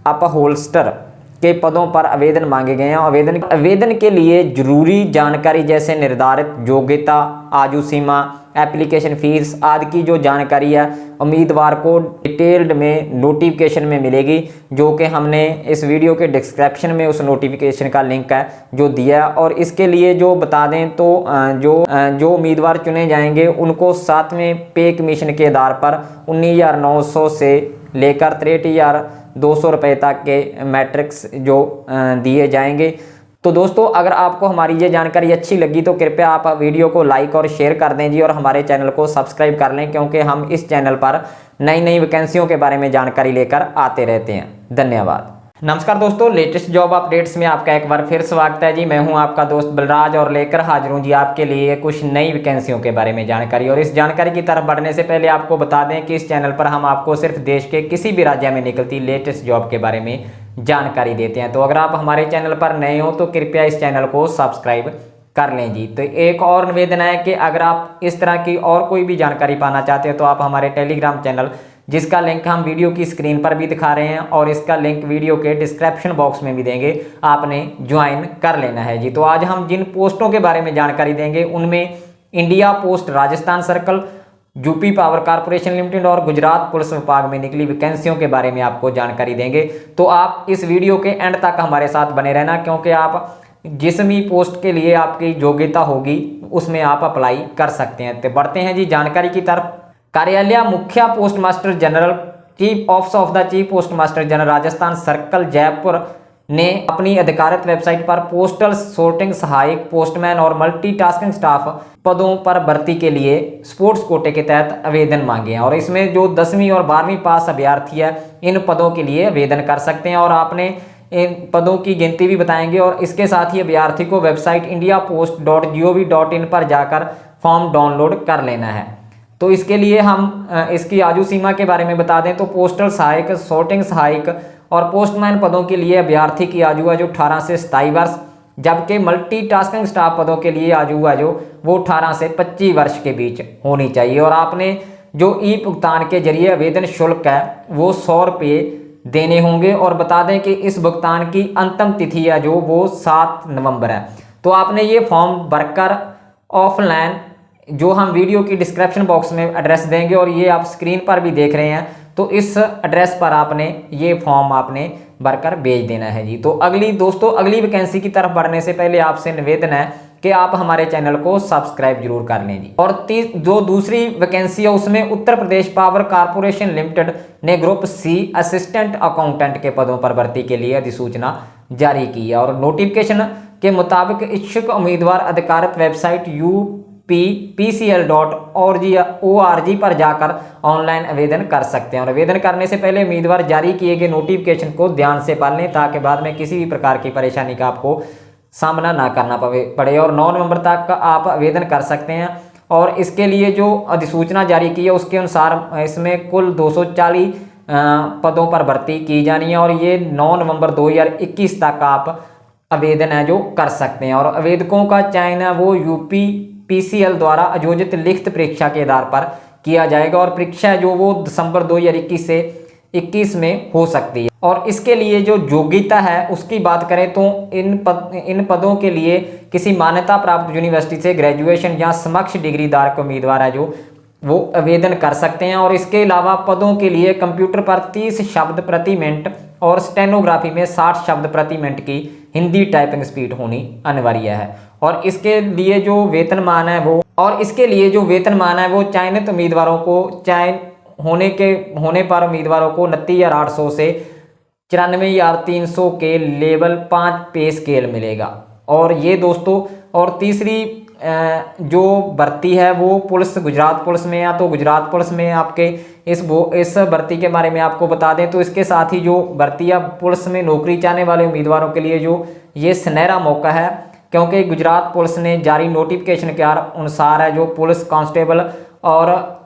A: अपहोल्स्टर के पदों पर आवेदन मांगे गए हैं। आवेदन के लिए जरूरी जानकारी जैसे निर्धारित योग्यता, आयु सीमा, एप्लीकेशन फीस आदि की जो जानकारी है उम्मीदवार को डिटेल्ड में नोटिफिकेशन में मिलेगी, जो कि हमने इस वीडियो के डिस्क्रिप्शन में उस नोटिफिकेशन का लिंक है जो दिया है। और इसके लिए जो बता दें तो जो उम्मीदवार चुने जाएंगे उनको 7वें पे कमीशन के आधार पर 19,900 से लेकर 63,200 रुपये तक के मैट्रिक्स जो दिए जाएंगे। तो दोस्तों, अगर आपको हमारी ये जानकारी अच्छी लगी तो कृपया आप वीडियो को लाइक और शेयर कर दें जी और हमारे चैनल को सब्सक्राइब कर लें, क्योंकि हम इस चैनल पर नई वैकेंसियों के बारे में जानकारी लेकर आते रहते हैं। धन्यवाद। नमस्कार दोस्तों, लेटेस्ट जॉब अपडेट्स में आपका एक बार फिर स्वागत है जी। मैं हूं आपका दोस्त बलराज और लेकर हाजिर हूं जी आपके लिए कुछ नई वैकेंसियों के बारे में जानकारी। और इस जानकारी की तरफ बढ़ने से पहले आपको बता दें कि इस चैनल पर हम आपको सिर्फ देश के किसी भी राज्य में निकलती लेटेस्ट जॉब के बारे में जानकारी देते हैं। तो अगर आप हमारे चैनल पर नए हो तो कृपया इस चैनल को सब्सक्राइब कर लें जी। तो एक और निवेदन है कि अगर आप इस तरह की और कोई भी जानकारी पाना चाहते हो तो आप हमारे टेलीग्राम चैनल, जिसका लिंक हम वीडियो की स्क्रीन पर भी दिखा रहे हैं और इसका लिंक वीडियो के डिस्क्रिप्शन बॉक्स में भी देंगे, आपने ज्वाइन कर लेना है जी। तो आज हम जिन पोस्टों के बारे में जानकारी देंगे उनमें India post Rajasthan circle, UP power corporation limited और गुजरात पुलिस विभाग में निकली वैकेंसियों के बारे में आपको जानकारी देंगे। तो आप इस वीडियो के एंड तक हमारे साथ बने रहना, क्योंकि आप जिस भी पोस्ट के लिए आपकी योग्यता होगी उसमें आप अप्लाई कर सकते हैं। तो बढ़ते हैं जी जानकारी की तरफ। कार्यालय मुख्य post master general, chief office of the chief post master general Rajasthan circle Jaipur ने अपनी अधिकारित वेबसाइट पर पोस्टल सोर्टिंग सहायक, पोस्टमैन और मल्टीटास्किंग स्टाफ पदों पर भर्ती के लिए स्पोर्ट्स कोटे के तहत आवेदन मांगे हैं। और इसमें जो 10वीं और 12वीं पास अभ्यर्थी है इन पदों के लिए आवेदन कर सकते हैं। और आपने इन पदों की गिनती भी बताएंगे और इसके साथ ही अभ्यर्थी को वेबसाइट indiapost.gov.in पर जाकर फॉर्म डाउनलोड कर लेना है। तो इसके लिए हम इसकी आयु सीमा के बारे में बता दें तो पोस्टल सहायक, सोर्टिंग सहायक और पोस्टमैन पदों के लिए अभ्यर्थी की आयु है जो 18 से 27 वर्ष, जबकि मल्टीटास्किंग स्टाफ पदों के लिए आयु है जो वो 18 से 25 वर्ष के बीच होनी चाहिए। और आपने जो ई भुगतान के जरिए आवेदन शुल्क है वो 100 रुपये देने होंगे। और बता दें कि इस भुगतान की अंतिम तिथि है जो वो 7 नवंबर है। तो आपने ये फॉर्म भरकर ऑफलाइन, जो हम वीडियो की डिस्क्रिप्शन बॉक्स में एड्रेस देंगे और ये आप स्क्रीन पर भी देख रहे हैं, तो इस एड्रेस पर आपने ये फॉर्म आपने भरकर भेज देना है जी। तो अगली वैकेंसी की तरफ बढ़ने से पहले आपसे निवेदन है कि आप हमारे चैनल को सब्सक्राइब जरूर कर लें जी। और जो दूसरी वैकेंसी है उसमें Uttar Pradesh power corporation limited ने ग्रुप सी असिस्टेंट अकाउंटेंट के पदों पर भर्ती के लिए अधिसूचना जारी की है। और नोटिफिकेशन के मुताबिक इच्छुक उम्मीदवार अधिकारित वेबसाइट upcl.org पर जाकर ऑनलाइन आवेदन कर सकते हैं। और आवेदन करने से पहले उम्मीदवार जारी किए गए नोटिफिकेशन को ध्यान से पढ़ लें ताकि बाद में किसी भी प्रकार की परेशानी का आपको सामना ना करना पड़े। और 9 नवंबर तक का आप आवेदन कर सकते हैं। और इसके लिए जो अधिसूचना जारी की है उसके अनुसार इसमें कुल 240 पदों पर भर्ती की जानी है। और ये 9 नवंबर 2021 तक आप आवेदन है जो कर सकते हैं। और आवेदकों का चयन है वो UPPCL द्वारा आयोजित लिखित परीक्षा के आधार पर किया जाएगा। और परीक्षा जो वो दिसंबर 2021 से 21 में हो सकती है। और इसके लिए जो योग्यता है उसकी बात करें तो इन पदों के लिए किसी मान्यता प्राप्त यूनिवर्सिटी से ग्रेजुएशन या समकक्ष डिग्री धारक उम्मीदवार है जो वो आवेदन कर सकते हैं। और इसके अलावा पदों के लिए कंप्यूटर पर 30 शब्द प्रति मिनट और स्टेनोग्राफी में 60 शब्द प्रति मिनट की हिंदी टाइपिंग स्पीड होनी अनिवार्य है। और इसके लिए जो वेतनमान है वो चयनित उम्मीदवारों को चयन होने पर उम्मीदवारों को 29,800 से 94,300 के लेवल 5 पे स्केल मिलेगा। और ये दोस्तों, और तीसरी जो भर्ती है वो गुजरात पुलिस में है। तो गुजरात पुलिस में आपके इस भर्ती के बारे में आपको बता दें तो इसके साथ ही जो भर्ती है पुलिस में नौकरी चाहने वाले उम्मीदवारों के लिए जो ये सुनहरा मौका है, क्योंकि गुजरात पुलिस ने जारी नोटिफिकेशन के अनुसार है जो पुलिस कांस्टेबल और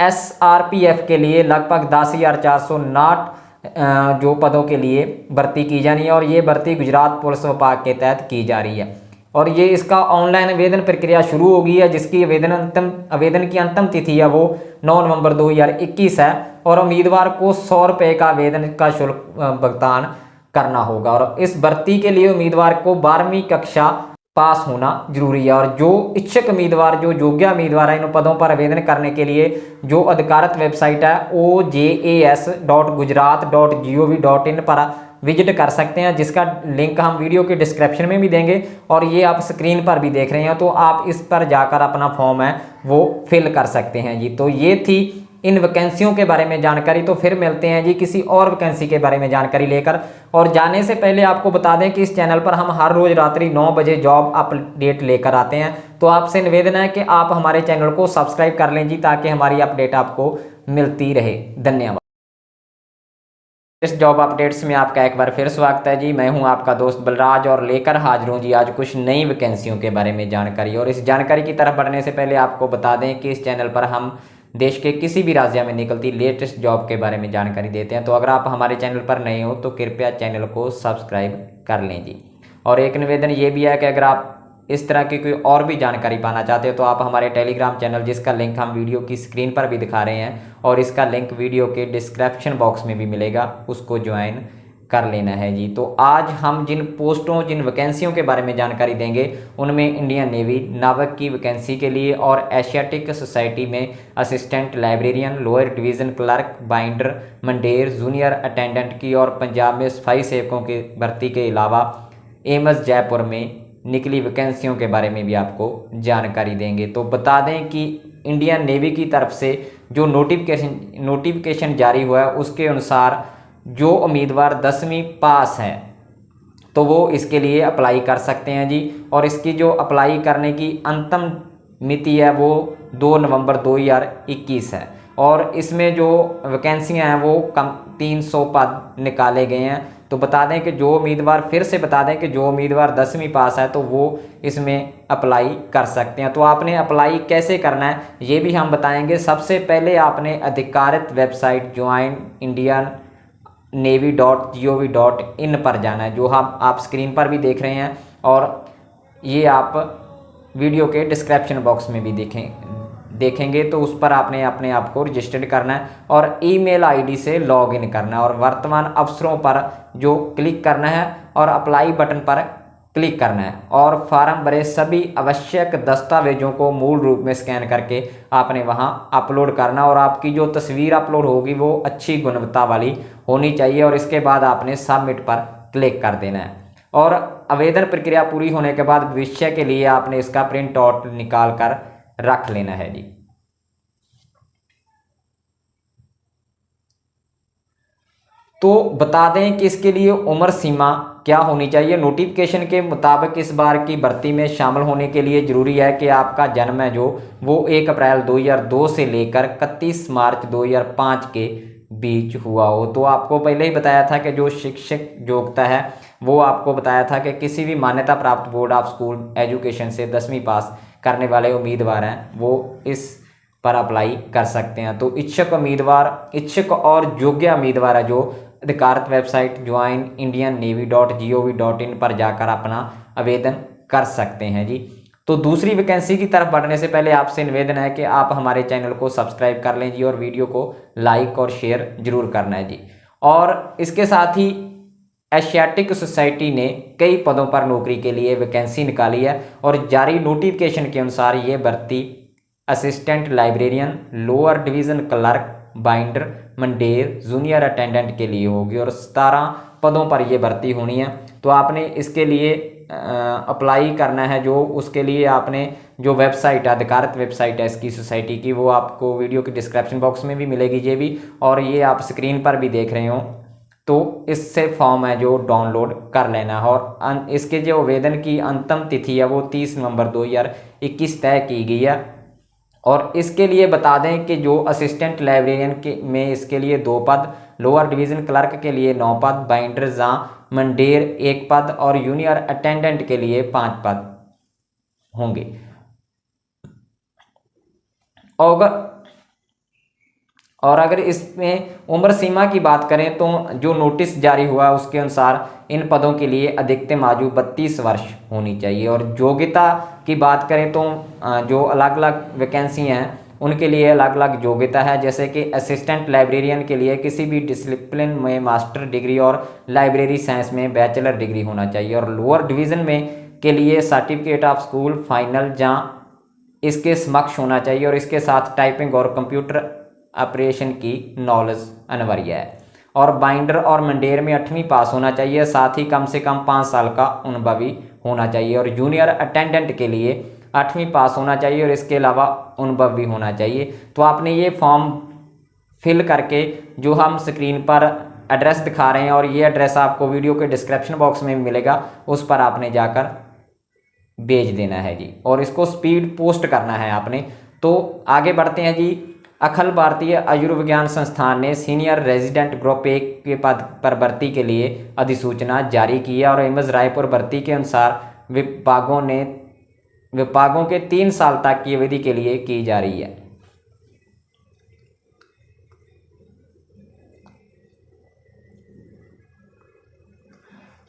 A: SRPF के लिए लगभग 10,459 जो पदों के लिए भर्ती की जानी है। और ये भर्ती गुजरात पुलिस विभाग के तहत की जा रही है। और ये इसका ऑनलाइन आवेदन प्रक्रिया शुरू हो गई है, जिसकी आवेदन की अंतिम तिथि है वो 9 नवंबर 2021 है। और उम्मीदवार को 100 रुपये का आवेदन का शुल्क भुगतान करना होगा। और इस भर्ती के लिए उम्मीदवार को 12वीं कक्षा पास होना जरूरी है। और जो इच्छुक उम्मीदवार, जो योग्य उम्मीदवार है, इन पदों पर आवेदन करने के लिए जो अधिकारित वेबसाइट है ojas.gujarat.gov.in पर विजिट कर सकते हैं, जिसका लिंक हम वीडियो के डिस्क्रिप्शन में भी देंगे और ये आप स्क्रीन पर भी देख रहे हैं। तो आप इस पर जाकर अपना फॉर्म है वो फिल कर सकते हैं जी। तो ये थी इन वैकेंसियों के बारे में जानकारी। तो फिर मिलते हैं जी किसी और वैकेंसी के बारे में जानकारी लेकर। और जाने से पहले आपको बता दें कि इस चैनल पर हम हर रोज रात्रि 9 बजे जॉब अपडेट लेकर आते हैं। तो आपसे निवेदन है कि आप हमारे चैनल को सब्सक्राइब कर लें जी, ताकि हमारी अपडेट आपको मिलती रहे। धन्यवाद। इस जॉब अपडेट्स में आपका एक बार फिर स्वागत है जी। मैं हूं आपका दोस्त बलराज और लेकर हाजिर हूं जी आज कुछ नई वैकेंसियों के बारे में जानकारी। और इस जानकारी की तरफ बढ़ने से पहले आपको बता दें कि इस चैनल पर हम देश के किसी भी राज्य में निकलती लेटेस्ट जॉब के बारे में जानकारी देते हैं। तो अगर आप हमारे चैनल पर नए हो तो कृपया चैनल को सब्सक्राइब कर लें जी। और एक निवेदन ये भी है कि अगर आप इस तरह की कोई और भी जानकारी पाना चाहते हो तो आप हमारे टेलीग्राम चैनल, जिसका लिंक हम वीडियो की स्क्रीन पर भी दिखा रहे हैं और इसका लिंक वीडियो के डिस्क्रिप्शन बॉक्स में भी मिलेगा, उसको ज्वाइन कर लेना है जी। तो आज हम जिन पोस्टों जिन वैकेंसियों के बारे में जानकारी देंगे उनमें इंडियन नेवी नाविक की वैकेंसी के लिए और एशियाटिक सोसाइटी में assistant librarian, lower division clerk, binder, मंडेर, जूनियर अटेंडेंट की और पंजाब में सफाई सेवकों की भर्ती के अलावा एम्स जयपुर में निकली वैकेंसियों के बारे में भी आपको जानकारी देंगे। तो बता दें कि इंडियन नेवी की तरफ से जो नोटिफिकेशन जारी हुआ है उसके अनुसार जो उम्मीदवार 10वीं पास है तो वो इसके लिए अप्लाई कर सकते हैं जी। और इसकी जो अप्लाई करने की अंतिम मिति है वो 2 नवंबर 2021 है। और इसमें जो वैकेंसियाँ हैं वो कम 300 पद निकाले गए हैं। तो बता दें कि जो उम्मीदवार, फिर से बता दें कि जो उम्मीदवार 10वीं पास है तो वो इसमें अप्लाई कर सकते हैं। तो आपने अप्लाई कैसे करना है ये भी हम बताएंगे। सबसे पहले आपने अधिकारित वेबसाइट ज्वाइन इंडियन navy.gov.in पर जाना है, जो हम आप स्क्रीन पर भी देख रहे हैं और ये आप वीडियो के डिस्क्रिप्शन बॉक्स में भी देखेंगे। तो उस पर आपने अपने आप को रजिस्टर्ड करना है और ईमेल आईडी से लॉगिन करना है और वर्तमान अवसरों पर जो क्लिक करना है और अप्लाई बटन पर क्लिक करना है और फॉर्म भरे सभी आवश्यक दस्तावेजों को मूल रूप में स्कैन करके आपने वहां अपलोड करना और आपकी जो तस्वीर अपलोड होगी वो अच्छी गुणवत्ता वाली होनी चाहिए और इसके बाद आपने सबमिट पर क्लिक कर देना है। और आवेदन प्रक्रिया पूरी होने के बाद भविष्य के लिए आपने इसका प्रिंट आउट निकाल कर रख लेना है जी। तो बता दें कि इसके लिए उम्र सीमा क्या होनी चाहिए। नोटिफिकेशन के मुताबिक इस बार की भर्ती में शामिल होने के लिए जरूरी है कि आपका जन्म है जो वो 1 अप्रैल 2002 से लेकर 31 मार्च 2005 के बीच हुआ हो। तो आपको पहले ही बताया था कि जो शिक्षक योग्यता है वो आपको बताया था कि किसी भी मान्यता प्राप्त बोर्ड ऑफ स्कूल एजुकेशन से 10वीं पास करने वाले उम्मीदवार हैं वो इस पर अप्लाई कर सकते हैं। तो इच्छुक और योग्य उम्मीदवार है जो अधिकारित वेबसाइट ज्वाइन इंडियन navy.gov.in पर जाकर अपना आवेदन कर सकते हैं जी। तो दूसरी वैकेंसी की तरफ बढ़ने से पहले आपसे निवेदन है कि आप हमारे चैनल को सब्सक्राइब कर लें जी और वीडियो को लाइक और शेयर जरूर करना है जी। और इसके साथ ही एशियाटिक सोसाइटी ने कई पदों पर नौकरी के लिए वैकेंसी निकाली है और जारी नोटिफिकेशन के अनुसार ये भर्ती assistant librarian, lower division clerk, binder, मंडेर, जूनियर अटेंडेंट के लिए होगी और 17 पदों पर यह भर्ती होनी है। तो आपने इसके लिए अप्लाई करना है जो उसके लिए आपने जो वेबसाइट है, अधिकारित वेबसाइट है इसकी सोसाइटी की, वो आपको वीडियो के डिस्क्रिप्शन बॉक्स में भी मिलेगी ये भी, और ये आप स्क्रीन पर भी देख रहे हो। तो इससे फॉर्म है जो डाउनलोड कर लेना है और इसके जो आवेदन की अंतिम तिथि है वो 30 नवंबर 2021 तय की गई है। और इसके लिए बता दें कि जो असिस्टेंट लाइब्रेरियन के में इसके लिए 2 पद, लोअर डिवीज़न क्लर्क के लिए 9 पद, बाइंडर जा मंडेर 1 पद और जूनियर अटेंडेंट के लिए 5 पद होंगे। और अगर इसमें उम्र सीमा की बात करें तो जो नोटिस जारी हुआ उसके अनुसार इन पदों के लिए अधिकतम आयु 32 वर्ष होनी चाहिए। और योग्यता की बात करें तो जो अलग अलग वैकेंसी हैं उनके लिए अलग अलग योग्यता है। जैसे कि असिस्टेंट लाइब्रेरियन के लिए किसी भी डिसिप्लिन में मास्टर डिग्री और लाइब्रेरी साइंस में बैचलर डिग्री होना चाहिए। और लोअर डिवीज़न में के लिए सर्टिफिकेट ऑफ स्कूल फाइनल जहाँ इसके समक्ष होना चाहिए और इसके साथ टाइपिंग और कंप्यूटर ऑपरेशन की नॉलेज अनिवार्य है। और बाइंडर और मंडेर में 8वीं पास होना चाहिए, साथ ही कम से कम 5 साल का अनुभवी होना चाहिए। और जूनियर अटेंडेंट के लिए 8वीं पास होना चाहिए और इसके अलावा अनुभव भी होना चाहिए। तो आपने ये फॉर्म फिल करके जो हम स्क्रीन पर एड्रेस दिखा रहे हैं और ये एड्रेस आपको वीडियो के डिस्क्रिप्शन बॉक्स में मिलेगा, उस पर आपने जाकर भेज देना है जी और इसको स्पीड पोस्ट करना है आपने। तो आगे बढ़ते हैं जी। अखिल भारतीय आयुर्विज्ञान संस्थान ने सीनियर रेजिडेंट ग्रुप 1 के पद पर भर्ती के लिए अधिसूचना जारी की है और एम्स रायपुर भर्ती के अनुसार विभागों के 3 साल तक की अवधि के लिए की जा रही है।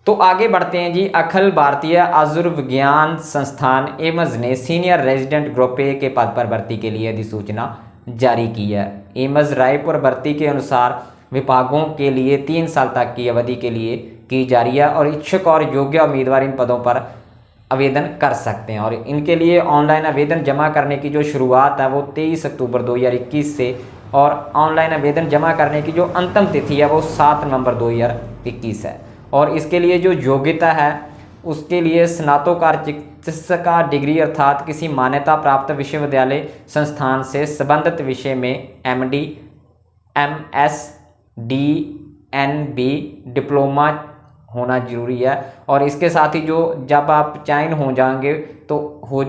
A: तो आगे बढ़ते हैं जी। अखिल भारतीय आयुर्विज्ञान संस्थान एम्स ने सीनियर रेजिडेंट ग्रुप 1 के पद पर भर्ती के लिए अधिसूचना जारी की है। एम्स रायपुर भर्ती के अनुसार विभागों के लिए 3 साल तक की अवधि के लिए की जा रही है और इच्छुक और योग्य उम्मीदवार इन पदों पर आवेदन कर सकते हैं। और इनके लिए ऑनलाइन आवेदन जमा करने की जो शुरुआत है वो 23 अक्टूबर 2021 से, और ऑनलाइन आवेदन जमा करने की जो अंतिम तिथि है वो 7 नवंबर 2021 है। और इसके लिए जो योग्यता है उसके लिए स्नातकोत्तर चिकित्सा डिग्री अर्थात किसी मान्यता प्राप्त विश्वविद्यालय संस्थान से संबंधित विषय में MD, MS, DNB डिप्लोमा होना जरूरी है। और इसके साथ ही जो जब आप चयन हो जाएंगे तो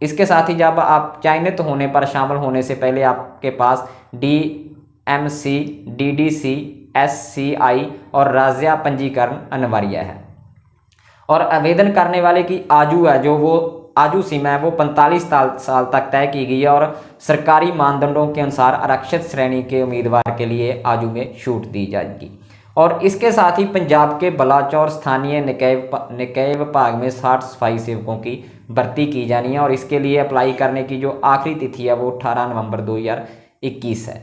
A: इसके साथ ही जब आप चयनित होने पर शामिल होने से पहले आपके पास DMC, DDC, SCI और राज्य पंजीकरण अनिवार्य है। और आवेदन करने वाले की आयु है जो वो आयु सीमा है वो 45 साल तक तय की गई है। और सरकारी मानदंडों के अनुसार आरक्षित श्रेणी के उम्मीदवार के लिए आयु में छूट दी जाएगी। और इसके साथ ही पंजाब के बलाचौर स्थानीय निकाय विभाग में 60 सफाई सेवकों की भर्ती की जानी है। और इसके लिए अप्लाई करने की जो आखिरी तिथि है वो 18 नवंबर 2021 है।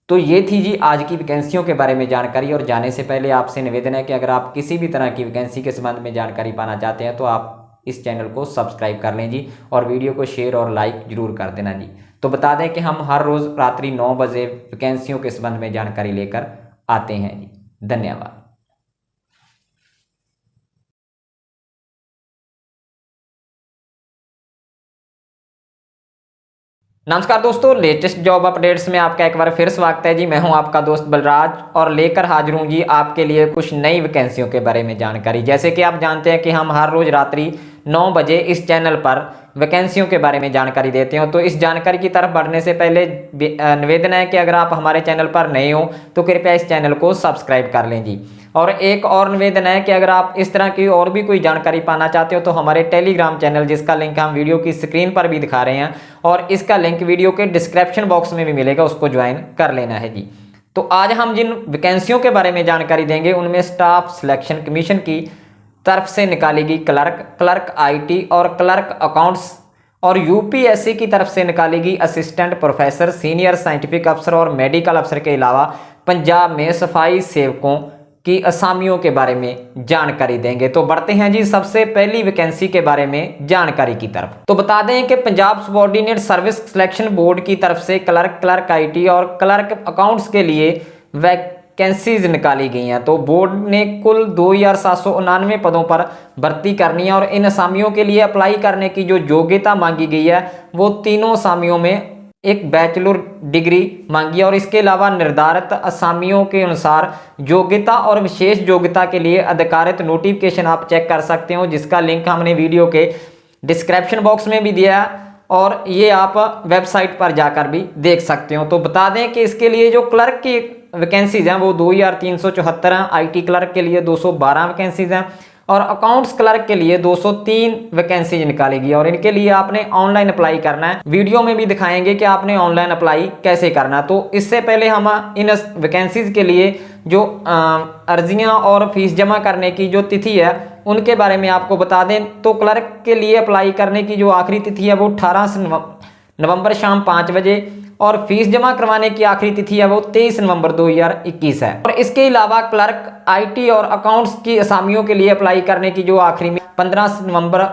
A: तो ये थी जी आज की वैकेंसियों के बारे में जानकारी। और जाने से पहले आपसे निवेदन है कि अगर आप किसी भी तरह की वैकेंसी के संबंध में जानकारी पाना चाहते हैं तो आप इस चैनल को सब्सक्राइब कर लें जी, और वीडियो को शेयर और लाइक जरूर कर देना जी। तो बता दें कि हम हर रोज़ रात्रि 9 बजे वैकेंसियों के संबंध में जानकारी लेकर आते हैं जी। धन्यवाद। नमस्कार दोस्तों, लेटेस्ट जॉब अपडेट्स में आपका एक बार फिर स्वागत है जी। मैं हूं आपका दोस्त बलराज और लेकर हाजिर हूं जी आपके लिए कुछ नई वैकेंसियों के बारे में जानकारी। जैसे कि आप जानते हैं कि हम हर रोज रात्रि 9 बजे इस चैनल पर वैकेंसियों के बारे में जानकारी देते हो। तो इस जानकारी की तरफ बढ़ने से पहले निवेदन है कि अगर आप हमारे चैनल पर नए हो तो कृपया इस चैनल को सब्सक्राइब कर लें जी। और एक और निवेदन है कि अगर आप इस तरह की और भी कोई जानकारी पाना चाहते हो तो हमारे टेलीग्राम चैनल, जिसका लिंक हम वीडियो की स्क्रीन पर भी दिखा रहे हैं और इसका लिंक वीडियो के डिस्क्रिप्शन बॉक्स में भी मिलेगा, उसको ज्वाइन कर लेना है जी। तो आज हम जिन वैकेंसियों के बारे में जानकारी देंगे उनमें स्टाफ सिलेक्शन कमीशन की तरफ से निकाली गई क्लर्क IT और क्लर्क अकाउंट्स, और UPSC की तरफ से निकाली गई असिस्टेंट प्रोफेसर, सीनियर साइंटिफिक अफसर और मेडिकल अफसर के अलावा पंजाब में सफाई सेवकों की असामियों के बारे में जानकारी देंगे। तो बढ़ते हैं जी सबसे पहली वैकेंसी के बारे में जानकारी की तरफ। तो बता दें कि Punjab subordinate service selection board की तरफ से क्लर्क IT और क्लर्क अकाउंट्स के लिए वैकेंसीज निकाली गई हैं। तो बोर्ड ने कुल 2799 पदों पर भर्ती करनी है और इन असामियों के लिए अप्लाई करने की जो योग्यता मांगी गई है वो तीनों असामियों में एक बैचलर डिग्री मांगी है। और इसके अलावा निर्धारित असामियों के अनुसार योग्यता और विशेष योग्यता के लिए अधिकारित नोटिफिकेशन आप चेक कर सकते हो, जिसका लिंक हमने वीडियो के डिस्क्रिप्शन बॉक्स में भी दिया है और ये आप वेबसाइट पर जाकर भी देख सकते हो। तो बता दें कि इसके लिए जो क्लर्क की वैकेंसीज हैं वो 2374 हैं, IT क्लर्क के लिए 212 वैकेंसीज हैं और अकाउंट्स क्लर्क के लिए 203 वैकेंसीज निकाली गई। और इनके लिए आपने ऑनलाइन अप्लाई करना है। वीडियो में भी दिखाएंगे कि आपने ऑनलाइन अप्लाई कैसे करना है। तो इससे पहले हम इन वैकेंसीज के लिए जो अर्जियां और फीस जमा करने की जो तिथि है उनके बारे में आपको बता दें। तो क्लर्क के लिए अप्लाई करने की जो आखिरी तिथि है वो 18 नवंबर शाम 5 बजे और फीस जमा करवाने की आखिरी तिथि है वो 23 नवंबर 2021 है। और इसके अलावा क्लर्क IT और अकाउंट्स की असामियों के लिए अप्लाई करने की जो आखिरी 15 नवंबर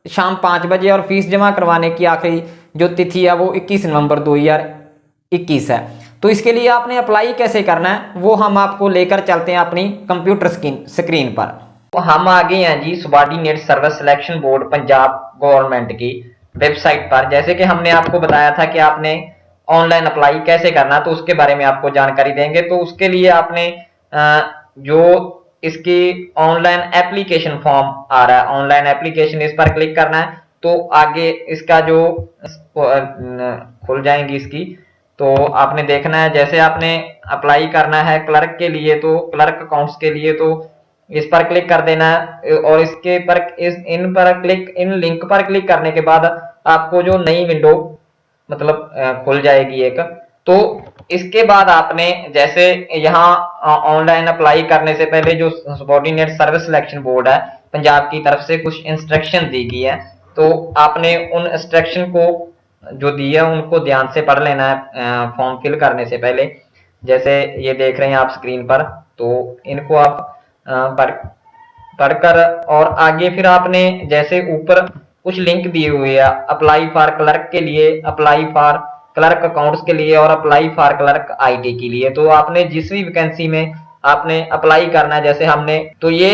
A: शाम 5 बजे और फीस जमा करवाने की आखिरी जो तिथि है वो 21 नवंबर 2021 है। तो इसके लिए आपने अप्लाई कैसे करना है वो हम आपको लेकर चलते हैं अपनी कंप्यूटर स्क्रीन पर। तो हम आ गए हैं जी subordinate service selection board Punjab government की वेबसाइट पर। जैसे कि हमने आपको बताया था कि आपने ऑनलाइन अप्लाई कैसे करना, तो उसके बारे में आपको जानकारी देंगे। तो उसके लिए आपने जो इसकी ऑनलाइन एप्लीकेशन फॉर्म आ रहा है, ऑनलाइन एप्लीकेशन, इस पर क्लिक करना है। तो आगे इसका जो खुल जाएंगी इसकी, तो आपने देखना है। जैसे आपने अप्लाई करना है क्लर्क के लिए तो क्लर्क अकाउंट्स के लिए तो इस पर क्लिक कर देना है और इसके पर इन लिंक पर क्लिक करने के बाद आपको जो नई विंडो मतलब खुल जाएगी एक। तो इसके बाद आपने जैसे यहाँ ऑनलाइन अप्लाई करने से पहले जो सबऑर्डिनेट सर्विस सिलेक्शन बोर्ड है पंजाब की तरफ से कुछ इंस्ट्रक्शन दी गई है, तो आपने उन इंस्ट्रक्शन को जो दी है उनको ध्यान से पढ़ लेना है फॉर्म फिल करने से पहले। जैसे ये देख रहे हैं आप स्क्रीन पर, तो इनको आप पढ़कर और आगे फिर आपने जैसे ऊपर कुछ लिंक दिए हुए हैं, अप्लाई फॉर क्लर्क के लिए, अप्लाई फॉर क्लर्क अकाउंट्स के लिए और अप्लाई फॉर क्लर्क आईटी के लिए। तो आपने जिस भी वैकेंसी में आपने अप्लाई करना है, जैसे हमने तो ये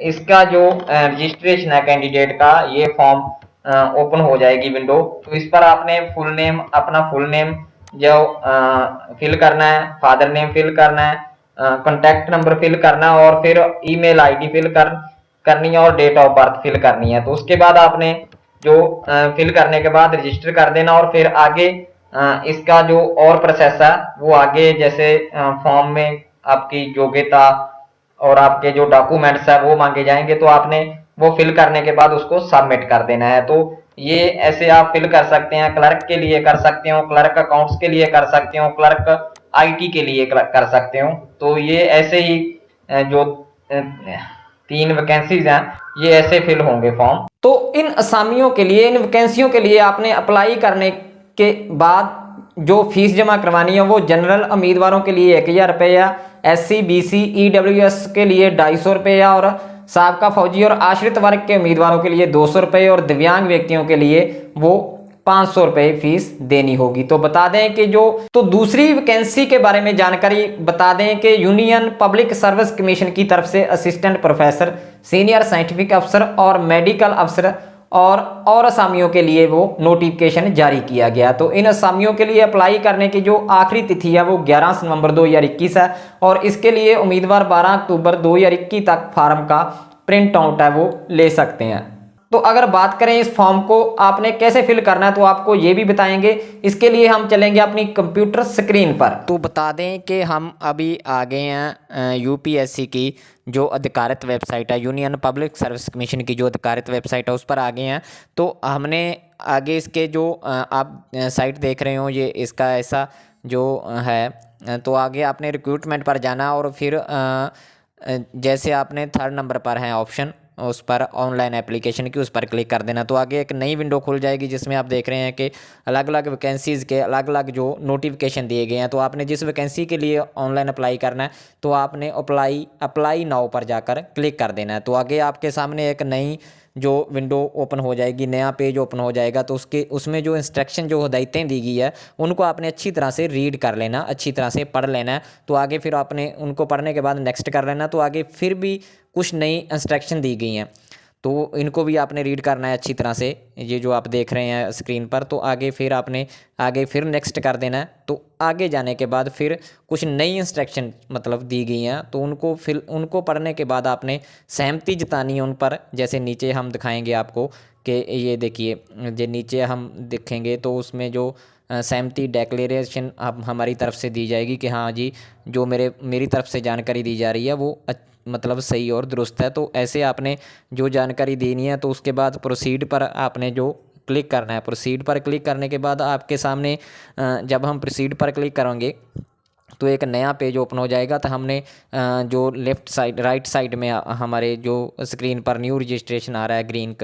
A: इसका जो रजिस्ट्रेशन है कैंडिडेट का, ये फॉर्म ओपन हो जाएगी विंडो। तो इस पर आपने फुल नेम, अपना फुल नेम जो फिल करना है, फादर नेम फिल करना है, कॉन्टैक्ट नंबर फिल करना है और फिर ईमेल आईडी फिल करनी है और डेट ऑफ बर्थ फिल करनी है। तो उसके बाद आपने जो फिल करने के बाद रजिस्टर कर देना और फिर आगे इसका जो और प्रोसेस है वो आगे, जैसे फॉर्म में आपकी योग्यता और आपके जो डॉक्यूमेंट्स है वो मांगे जाएंगे, तो आपने वो फिल करने के बाद उसको सबमिट कर देना है। तो ये ऐसे आप फिल कर सकते हैं, क्लर्क के लिए कर सकते हो, क्लर्क अकाउंट्स के लिए कर सकते हो, क्लर्क आईटी के लिए कर सकते हो। तो ये ऐसे ही जो 3 वैकेंसीज हैं ये ऐसे फिल होंगे फॉर्म। तो इन असामियों के लिए, इन वैकेंसियों के लिए आपने अप्लाई करने के बाद जो फीस जमा करवानी है वो जनरल उम्मीदवारों के लिए 1000 रुपया, SC BC EWS के लिए 250 रुपया और साबका फौजी और आश्रित वर्ग के उम्मीदवारों के लिए 200 रुपये और दिव्यांग व्यक्तियों के लिए वो 500 रुपये फीस देनी होगी। तो बता दें कि तो दूसरी वैकेंसी के बारे में जानकारी बता दें कि यूनियन पब्लिक सर्विस कमीशन की तरफ से असिस्टेंट प्रोफेसर, सीनियर साइंटिफिक अफसर और मेडिकल अफसर और असामियों के लिए वो नोटिफिकेशन जारी किया गया। तो इन असामियों के लिए अप्लाई करने की जो आखिरी तिथि है वो 11 नवंबर 2021 है और इसके लिए उम्मीदवार 12 अक्टूबर 2021 तक फार्म का प्रिंट आउट है वो ले सकते हैं। तो अगर बात करें इस फॉर्म को आपने कैसे फिल करना है तो आपको ये भी बताएंगे। इसके लिए हम चलेंगे अपनी कंप्यूटर स्क्रीन पर। तो बता दें कि हम अभी आ गए हैं यूपीएससी की जो अधिकारित वेबसाइट है, यूनियन पब्लिक सर्विस कमीशन की जो अधिकारित वेबसाइट है उस पर आ गए हैं। तो हमने आगे इसके जो आप साइट देख रहे हो ये इसका ऐसा जो है, तो आगे आपने रिक्रूटमेंट पर जाना और फिर जैसे आपने 3rd नंबर पर है ऑप्शन, उस पर ऑनलाइन एप्लीकेशन की, उस पर क्लिक कर देना। तो आगे एक नई विंडो खुल जाएगी जिसमें आप देख रहे हैं कि अलग अलग वैकेंसीज़ के अलग अलग जो नोटिफिकेशन दिए गए हैं। तो आपने जिस वैकेंसी के लिए ऑनलाइन अप्लाई करना है तो आपने अप्लाई नाउ पर जाकर क्लिक कर देना है। तो आगे आपके सामने एक नई जो विंडो ओपन हो जाएगी, नया पेज ओपन हो जाएगा। तो उसमें जो इंस्ट्रक्शन जो हिदायतें दी गई है उनको आपने अच्छी तरह से रीड कर लेना, अच्छी तरह से पढ़ लेना है। तो आगे फिर आपने उनको पढ़ने के बाद नेक्स्ट कर लेना। तो आगे फिर भी कुछ नई इंस्ट्रक्शन दी गई हैं तो इनको भी आपने रीड करना है अच्छी तरह से, ये जो आप देख रहे हैं स्क्रीन पर। तो आगे फिर नेक्स्ट कर देना है। तो आगे जाने के बाद फिर कुछ नई इंस्ट्रक्शन मतलब दी गई हैं तो उनको पढ़ने के बाद आपने सहमति जतानी है उन पर। जैसे नीचे हम दिखाएंगे आपको कि ये देखिए, जो नीचे हम देखेंगे तो उसमें जो सहमति डिक्लेरेशन हमारी तरफ से दी जाएगी कि हाँ जी, जो मेरी तरफ से जानकारी दी जा रही है वो मतलब सही और दुरुस्त है। तो ऐसे आपने जो जानकारी देनी है तो उसके बाद प्रोसीड पर आपने जो क्लिक करना है। प्रोसीड पर क्लिक करने के बाद आपके सामने जब हम प्रोसीड पर क्लिक करेंगे तो एक नया पेज ओपन हो जाएगा। तो हमने जो लेफ़्ट साइड राइट साइड में हमारे जो स्क्रीन पर न्यू रजिस्ट्रेशन आ रहा है ग्रीन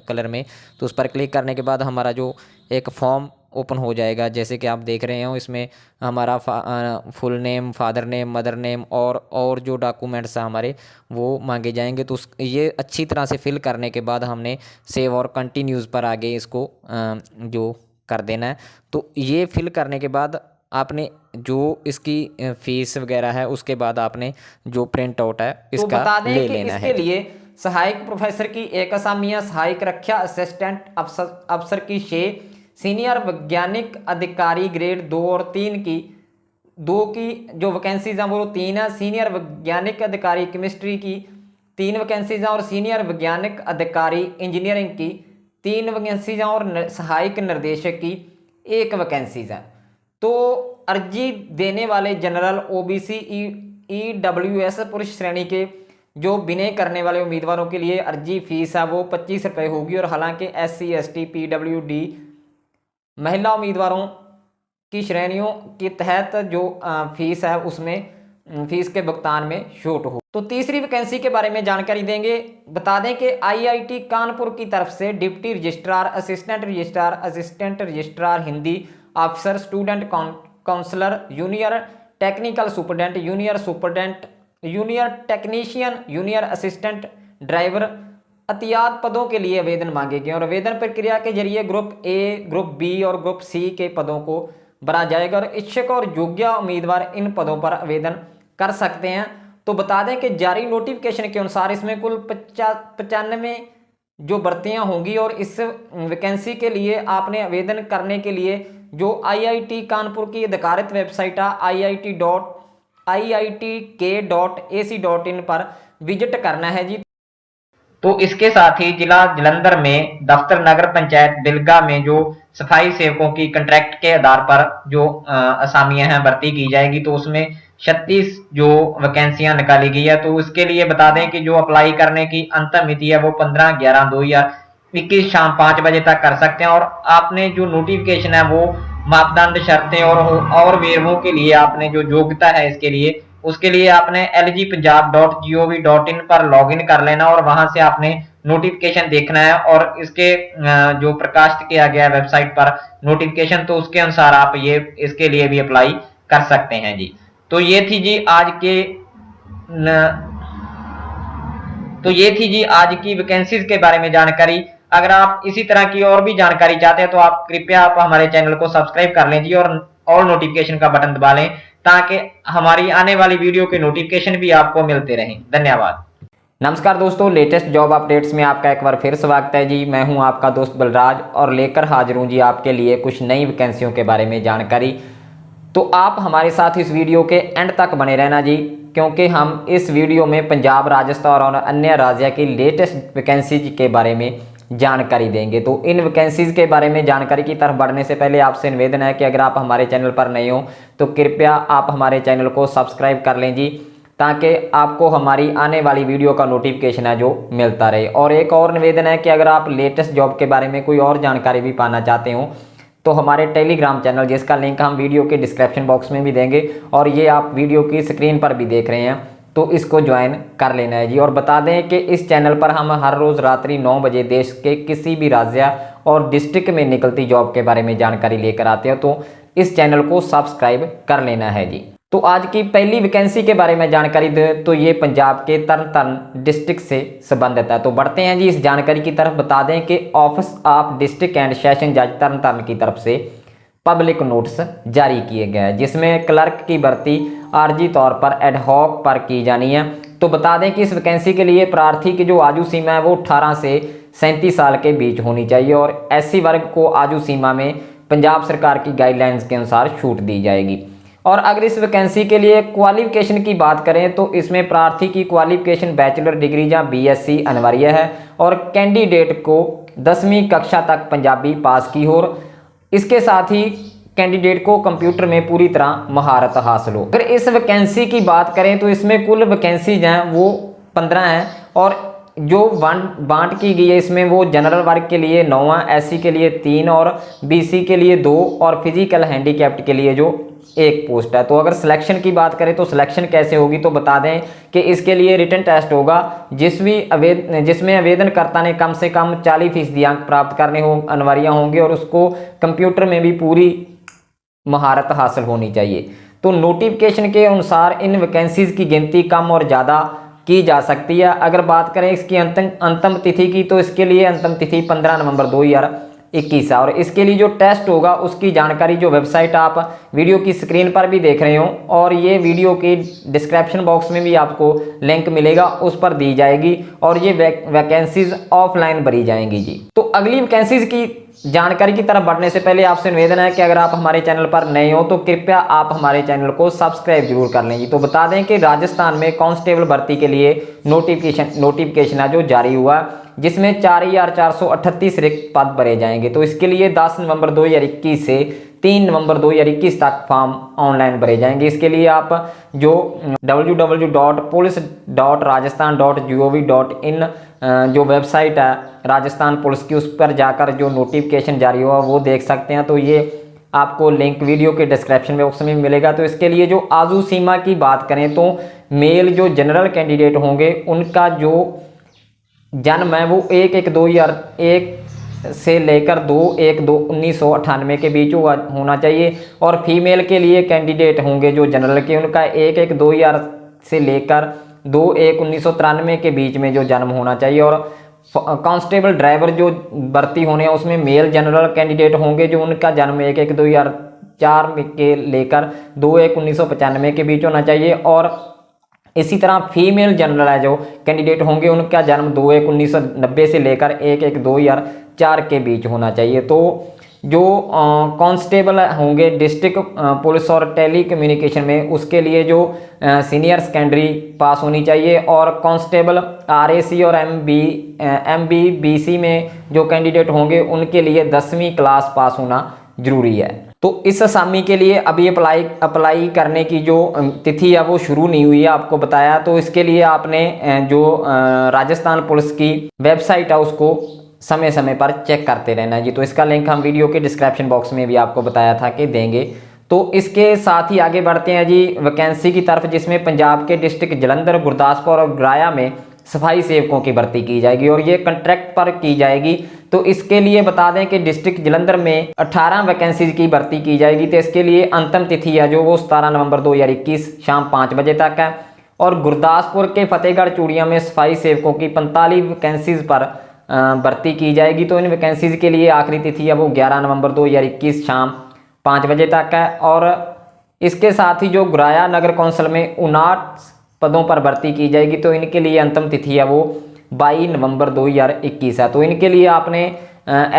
A: कलर में, तो उस पर क्लिक करने के बाद हमारा जो एक फॉर्म ओपन हो जाएगा। जैसे कि आप देख रहे हो इसमें हमारा full name, father name, mother name और जो डॉक्यूमेंट्स हमारे वो मांगे जाएंगे। तो ये अच्छी तरह से फिल करने के बाद हमने सेव और कंटिन्यूज़ पर आगे इसको जो कर देना है। तो ये फिल करने के बाद आपने जो इसकी फीस वगैरह है उसके बाद आपने जो प्रिंट आउट है इसका तो बता दें ले लेना है। इसके लिए सहायक प्रोफेसर की 1 असामियाँ, सहायक रक्षा असिस्टेंट अफसर की 6, सीनियर वैज्ञानिक अधिकारी ग्रेड 2 और 3 की जो वैकेंसीज हैं वो 3 है। सीनियर वैज्ञानिक अधिकारी केमिस्ट्री की 3 वैकेंसीज हैं और सीनियर वैज्ञानिक अधिकारी इंजीनियरिंग की 3 वैकेंसीज हैं और सहायक निर्देशक की 1 वैकेंसीज है। तो अर्जी देने वाले जनरल, OBC, EWS पुरुष श्रेणी के जो विनय करने वाले उम्मीदवारों के लिए अर्जी फीस है वो 25 रुपये होगी। और हालांकि SC, ST, PWD महिला उम्मीदवारों की श्रेणियों के तहत जो फीस है उसमें फीस के भुगतान में छूट हो। तो तीसरी वैकेंसी के बारे में जानकारी देंगे। बता दें कि IIT कानपुर की तरफ से deputy registrar, assistant registrar Hindi officer, student counsellor, junior technical superintendent, junior technician, junior assistant driver अतियात पदों के लिए आवेदन मांगे गए और आवेदन प्रक्रिया के जरिए ग्रुप ए, ग्रुप बी और ग्रुप सी के पदों को भरा जाएगा और इच्छुक और योग्य उम्मीदवार इन पदों पर आवेदन कर सकते हैं। तो बता दें कि जारी नोटिफिकेशन के अनुसार इसमें कुल 95 जो भर्तियां होंगी और इस वैकेंसी के लिए आपने आवेदन करने के लिए जो IIT कानपुर की अधिकारित वेबसाइट है iit.iitk.ac.in पर विजिट करना है जी। तो इसके साथ ही जिला जालंधर में दफ्तर नगर पंचायत बिलगा में जो सफाई सेवकों की कॉन्ट्रैक्ट के आधार पर जो असामियां हैं भर्ती की जाएगी, तो उसमें 36 जो वैकेंसियां निकाली गई है। तो उसके लिए बता दें कि जो अप्लाई करने की अंतिम मिति है वो 15/11/2021 शाम 5 बजे तक कर सकते हैं और आपने जो नोटिफिकेशन है वो मापदंड, शर्तें और वेरवों के लिए आपने जो योग्यता है इसके लिए, उसके लिए आपने lgpunjab.gov.in पर लॉगिन कर लेना और वहां से आपने नोटिफिकेशन देखना है और इसके जो प्रकाशित किया गया वेबसाइट पर नोटिफिकेशन, तो उसके अनुसार आप ये इसके लिए भी अप्लाई कर सकते हैं जी। तो ये थी जी आज की वैकेंसीज के बारे में जानकारी। अगर आप इसी तरह की और भी जानकारी चाहते हैं तो आप कृपया हमारे चैनल को सब्सक्राइब कर लें जी और ऑल नोटिफिकेशन का बटन दबा लें ताकि हमारी आने वाली वीडियो के नोटिफिकेशन भी आपको मिलते रहें। धन्यवाद। नमस्कार दोस्तों, लेटेस्ट जॉब अपडेट्स में आपका एक बार फिर स्वागत है जी। मैं हूं आपका दोस्त बलराज और लेकर हाजिर हूं जी आपके लिए कुछ नई वैकेंसियों के बारे में जानकारी। तो आप हमारे साथ इस वीडियो के एंड तक बने रहना जी, क्योंकि हम इस वीडियो में पंजाब, राजस्थान और अन्य राज्य की लेटेस्ट वैकेंसीज के बारे में जानकारी देंगे। तो इन वैकेंसीज के बारे में जानकारी की तरफ बढ़ने से पहले आपसे निवेदन है कि अगर आप हमारे चैनल पर नए हो तो कृपया आप हमारे चैनल को सब्सक्राइब कर लें जी, ताकि आपको हमारी आने वाली वीडियो का नोटिफिकेशन है जो मिलता रहे। और एक और निवेदन है कि अगर आप लेटेस्ट जॉब के बारे में कोई और जानकारी भी पाना चाहते हो तो हमारे टेलीग्राम चैनल, जिसका लिंक हम वीडियो के डिस्क्रिप्शन बॉक्स में भी देंगे और ये आप वीडियो की स्क्रीन पर भी देख रहे हैं, तो इसको ज्वाइन कर लेना है जी। और बता दें कि इस चैनल पर हम हर रोज़ रात्रि 9 बजे देश के किसी भी राज्य और डिस्ट्रिक्ट में निकलती जॉब के बारे में जानकारी लेकर आते हैं, तो इस चैनल को सब्सक्राइब कर लेना है जी। तो आज की पहली वैकेंसी के बारे में जानकारी दें तो ये पंजाब के तरन डिस्ट्रिक्ट से संबंधित है। तो बढ़ते हैं जी इस जानकारी की तरफ। बता दें कि office of district and session जज तरन की तरफ से पब्लिक नोटिस जारी किए गए हैं, जिसमें क्लर्क की भर्ती आर्जी तौर पर एडहॉक पर की जानी है। तो बता दें कि इस वैकेंसी के लिए प्रार्थी की जो आयु सीमा है वो 18 से 37 साल के बीच होनी चाहिए और SC वर्ग को आयु सीमा में पंजाब सरकार की गाइडलाइंस के अनुसार छूट दी जाएगी। और अगर इस वैकेंसी के लिए क्वालिफिकेशन की बात करें तो इसमें प्रार्थी की क्वालिफिकेशन बैचलर डिग्री या BSc अनिवार्य है और कैंडिडेट को 10वीं कक्षा तक पंजाबी पास की हो। इसके साथ ही कैंडिडेट को कंप्यूटर में पूरी तरह महारत हासिल हो। अगर इस वैकेंसी की बात करें तो इसमें कुल वैकेंसीज हैं वो 15 हैं और जो बांट की गई है इसमें वो जनरल वर्ग के लिए 9, SC के लिए 3 और BC के लिए 2 और फिजिकल हैंडीकैप्ड के लिए जो 1 पोस्ट है। तो अगर सिलेक्शन की बात करें तो सिलेक्शन कैसे होगी, तो बता दें कि इसके लिए रिटन टेस्ट होगा जिसमें आवेदनकर्ता ने कम से कम 40% अंक प्राप्त करने अनिवार्य होंगे और उसको कंप्यूटर में भी पूरी महारत हासिल होनी चाहिए। तो नोटिफिकेशन के अनुसार इन वैकेंसीज की गिनती कम और ज़्यादा की जा सकती है। अगर बात करें इसकी अंतिम तिथि की तो इसके लिए अंतिम तिथि 15 नवंबर 2021 है और इसके लिए जो टेस्ट होगा उसकी जानकारी जो वेबसाइट आप वीडियो की स्क्रीन पर भी देख रहे हो और ये वीडियो की डिस्क्रिप्शन बॉक्स में भी आपको लिंक मिलेगा, उस पर दी जाएगी और ये वैकेंसीज ऑफलाइन भरी जाएंगी जी। तो अगली वैकेंसीज की जानकारी की तरफ बढ़ने से पहले आपसे निवेदन है कि अगर आप हमारे चैनल पर नए हो तो कृपया आप हमारे चैनल को सब्सक्राइब जरूर कर लें जी। तो बता दें कि राजस्थान में कांस्टेबल भर्ती के लिए नोटिफिकेशन है जो जारी हुआ, जिसमें 4438 रिक्त पद भरे जाएंगे। तो इसके लिए 10 नवंबर 2021 से 3 नवंबर 2021 तक फॉर्म ऑनलाइन भरे जाएंगे। इसके लिए आप जो www.police.rajasthan.gov.in जो वेबसाइट है राजस्थान पुलिस की, उस पर जाकर जो नोटिफिकेशन जारी हुआ वो देख सकते हैं। तो ये आपको लिंक वीडियो के डिस्क्रिप्शन बॉक्स में मिलेगा। तो इसके लिए जो आयु सीमा की बात करें तो मेल जो जनरल कैंडिडेट होंगे उनका जो जन्म है वो 1/1/2001 से लेकर 2/1/1998 के बीच होना चाहिए। और फीमेल के लिए कैंडिडेट होंगे जो जनरल के, उनका 1/1/2000 से लेकर 2/1/1993 के बीच में जो जन्म होना चाहिए। और कांस्टेबल ड्राइवर जो भर्ती होने हैं उसमें मेल जनरल कैंडिडेट होंगे जो उनका जन्म 1/1/2004 के लेकर 2/1/1995 के बीच होना चाहिए। और इसी तरह फीमेल जनरल है जो कैंडिडेट होंगे उनका जन्म 2/1/1990 से लेकर 1/1/2004 के बीच होना चाहिए। तो जो कांस्टेबल होंगे डिस्ट्रिक्ट पुलिस और टेली कम्युनिकेशन में, उसके लिए जो सीनियर सेकेंडरी पास होनी चाहिए। और कांस्टेबल RAC और MBBC में जो कैंडिडेट होंगे उनके लिए 10वीं क्लास पास होना जरूरी है। तो इस असामी के लिए अभी अप्लाई करने की जो तिथि है वो शुरू नहीं हुई है, आपको बताया। तो इसके लिए आपने जो राजस्थान पुलिस की वेबसाइट है उसको समय समय पर चेक करते रहना है जी। तो इसका लिंक हम वीडियो के डिस्क्रिप्शन बॉक्स में भी आपको बताया था कि देंगे। तो इसके साथ ही आगे बढ़ते हैं जी वैकेंसी की तरफ, जिसमें पंजाब के डिस्ट्रिक्ट जालंधर, गुरदासपुर और गराया में सफाई सेवकों की भर्ती की जाएगी और ये कॉन्ट्रैक्ट पर की जाएगी। तो इसके लिए बता दें कि डिस्ट्रिक्ट जालंधर में 18 वैकेंसीज की भर्ती की जाएगी। तो इसके लिए अंतिम तिथि है जो वो 17 नवंबर 2021 शाम 5 बजे तक है। और गुरदासपुर के फतेहगढ़ चूड़िया में सफाई सेवकों की 45 वैकेंसीज पर भर्ती की जाएगी। तो इन वैकेंसीज के लिए आखिरी तिथि है वो 11 नवंबर 2021 शाम 5 बजे तक है। और इसके साथ ही जो गराया नगर कौंसिल में 59 पदों पर भर्ती की जाएगी। तो इनके लिए अंतिम तिथि है वो 22 नवंबर 2021 है। तो इनके लिए आपने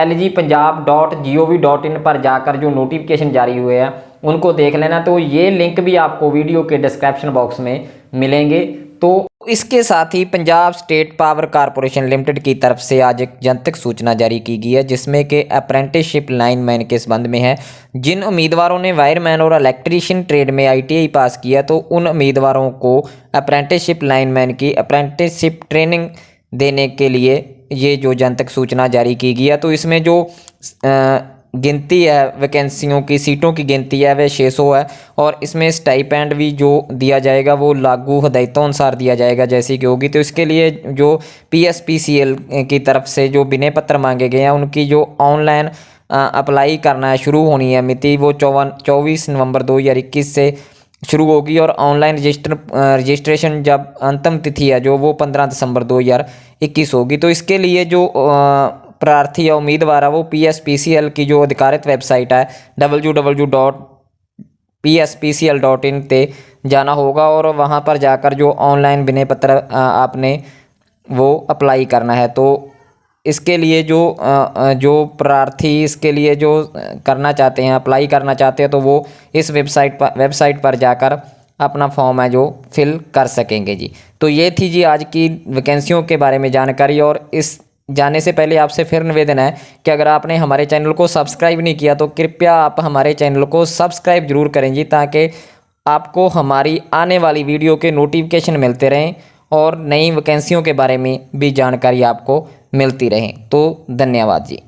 A: lgpunjab.gov.in पर जाकर जो नोटिफिकेशन जारी हुए हैं उनको देख लेना। तो ये लिंक भी आपको वीडियो के डिस्क्रिप्शन बॉक्स में मिलेंगे। तो इसके साथ ही Punjab state power corporation limited की तरफ से आज एक जनतक सूचना जारी की गई है, जिसमें कि अप्रेंटिसशिप लाइनमैन के संबंध में है। जिन उम्मीदवारों ने वायरमैन और इलेक्ट्रीशियन ट्रेड में ITI पास किया तो उन उम्मीदवारों को अप्रेंटिसशिप लाइनमैन की अप्रेंटिसशिप ट्रेनिंग देने के लिए ये जो जनतक सूचना जारी की गई है। तो इसमें जो गिनती है वैकेंसियों की, सीटों की गिनती है वह 600 है। और इसमें स्टाइपेंड भी जो दिया जाएगा वो लागू हदायतों अनुसार दिया जाएगा जैसी कि होगी। तो इसके लिए जो PSPCL की तरफ से जो विनय पत्र मांगे गए हैं उनकी जो ऑनलाइन अप्लाई करना है शुरू होनी है मिति वो 24 नवंबर 2021 से शुरू होगी। और ऑनलाइन रजिस्ट्रेशन जब अंतिम तिथि है जो वो 15 दिसंबर 2021 होगी। तो इसके लिए जो प्रार्थी या उम्मीदवार है वो PSPCL की जो अधिकारित वेबसाइट है www.pspcl.in पे जाना होगा और वहां पर जाकर जो ऑनलाइन विनय पत्र आपने वो अप्लाई करना है। तो इसके लिए जो प्रार्थी इसके लिए जो करना चाहते हैं, अप्लाई करना चाहते हैं, तो वो इस वेबसाइट पर जाकर अपना फॉर्म है जो फिल कर सकेंगे जी। तो ये थी जी आज की वैकेंसियों के बारे में जानकारी। और इस जाने से पहले आपसे फिर निवेदन है कि अगर आपने हमारे चैनल को सब्सक्राइब नहीं किया तो कृपया आप हमारे चैनल को सब्सक्राइब जरूर करें जी, ताकि आपको हमारी आने वाली वीडियो के नोटिफिकेशन मिलते रहें और नई वैकेंसियों के बारे में भी जानकारी आपको मिलती रहे। तो धन्यवाद जी।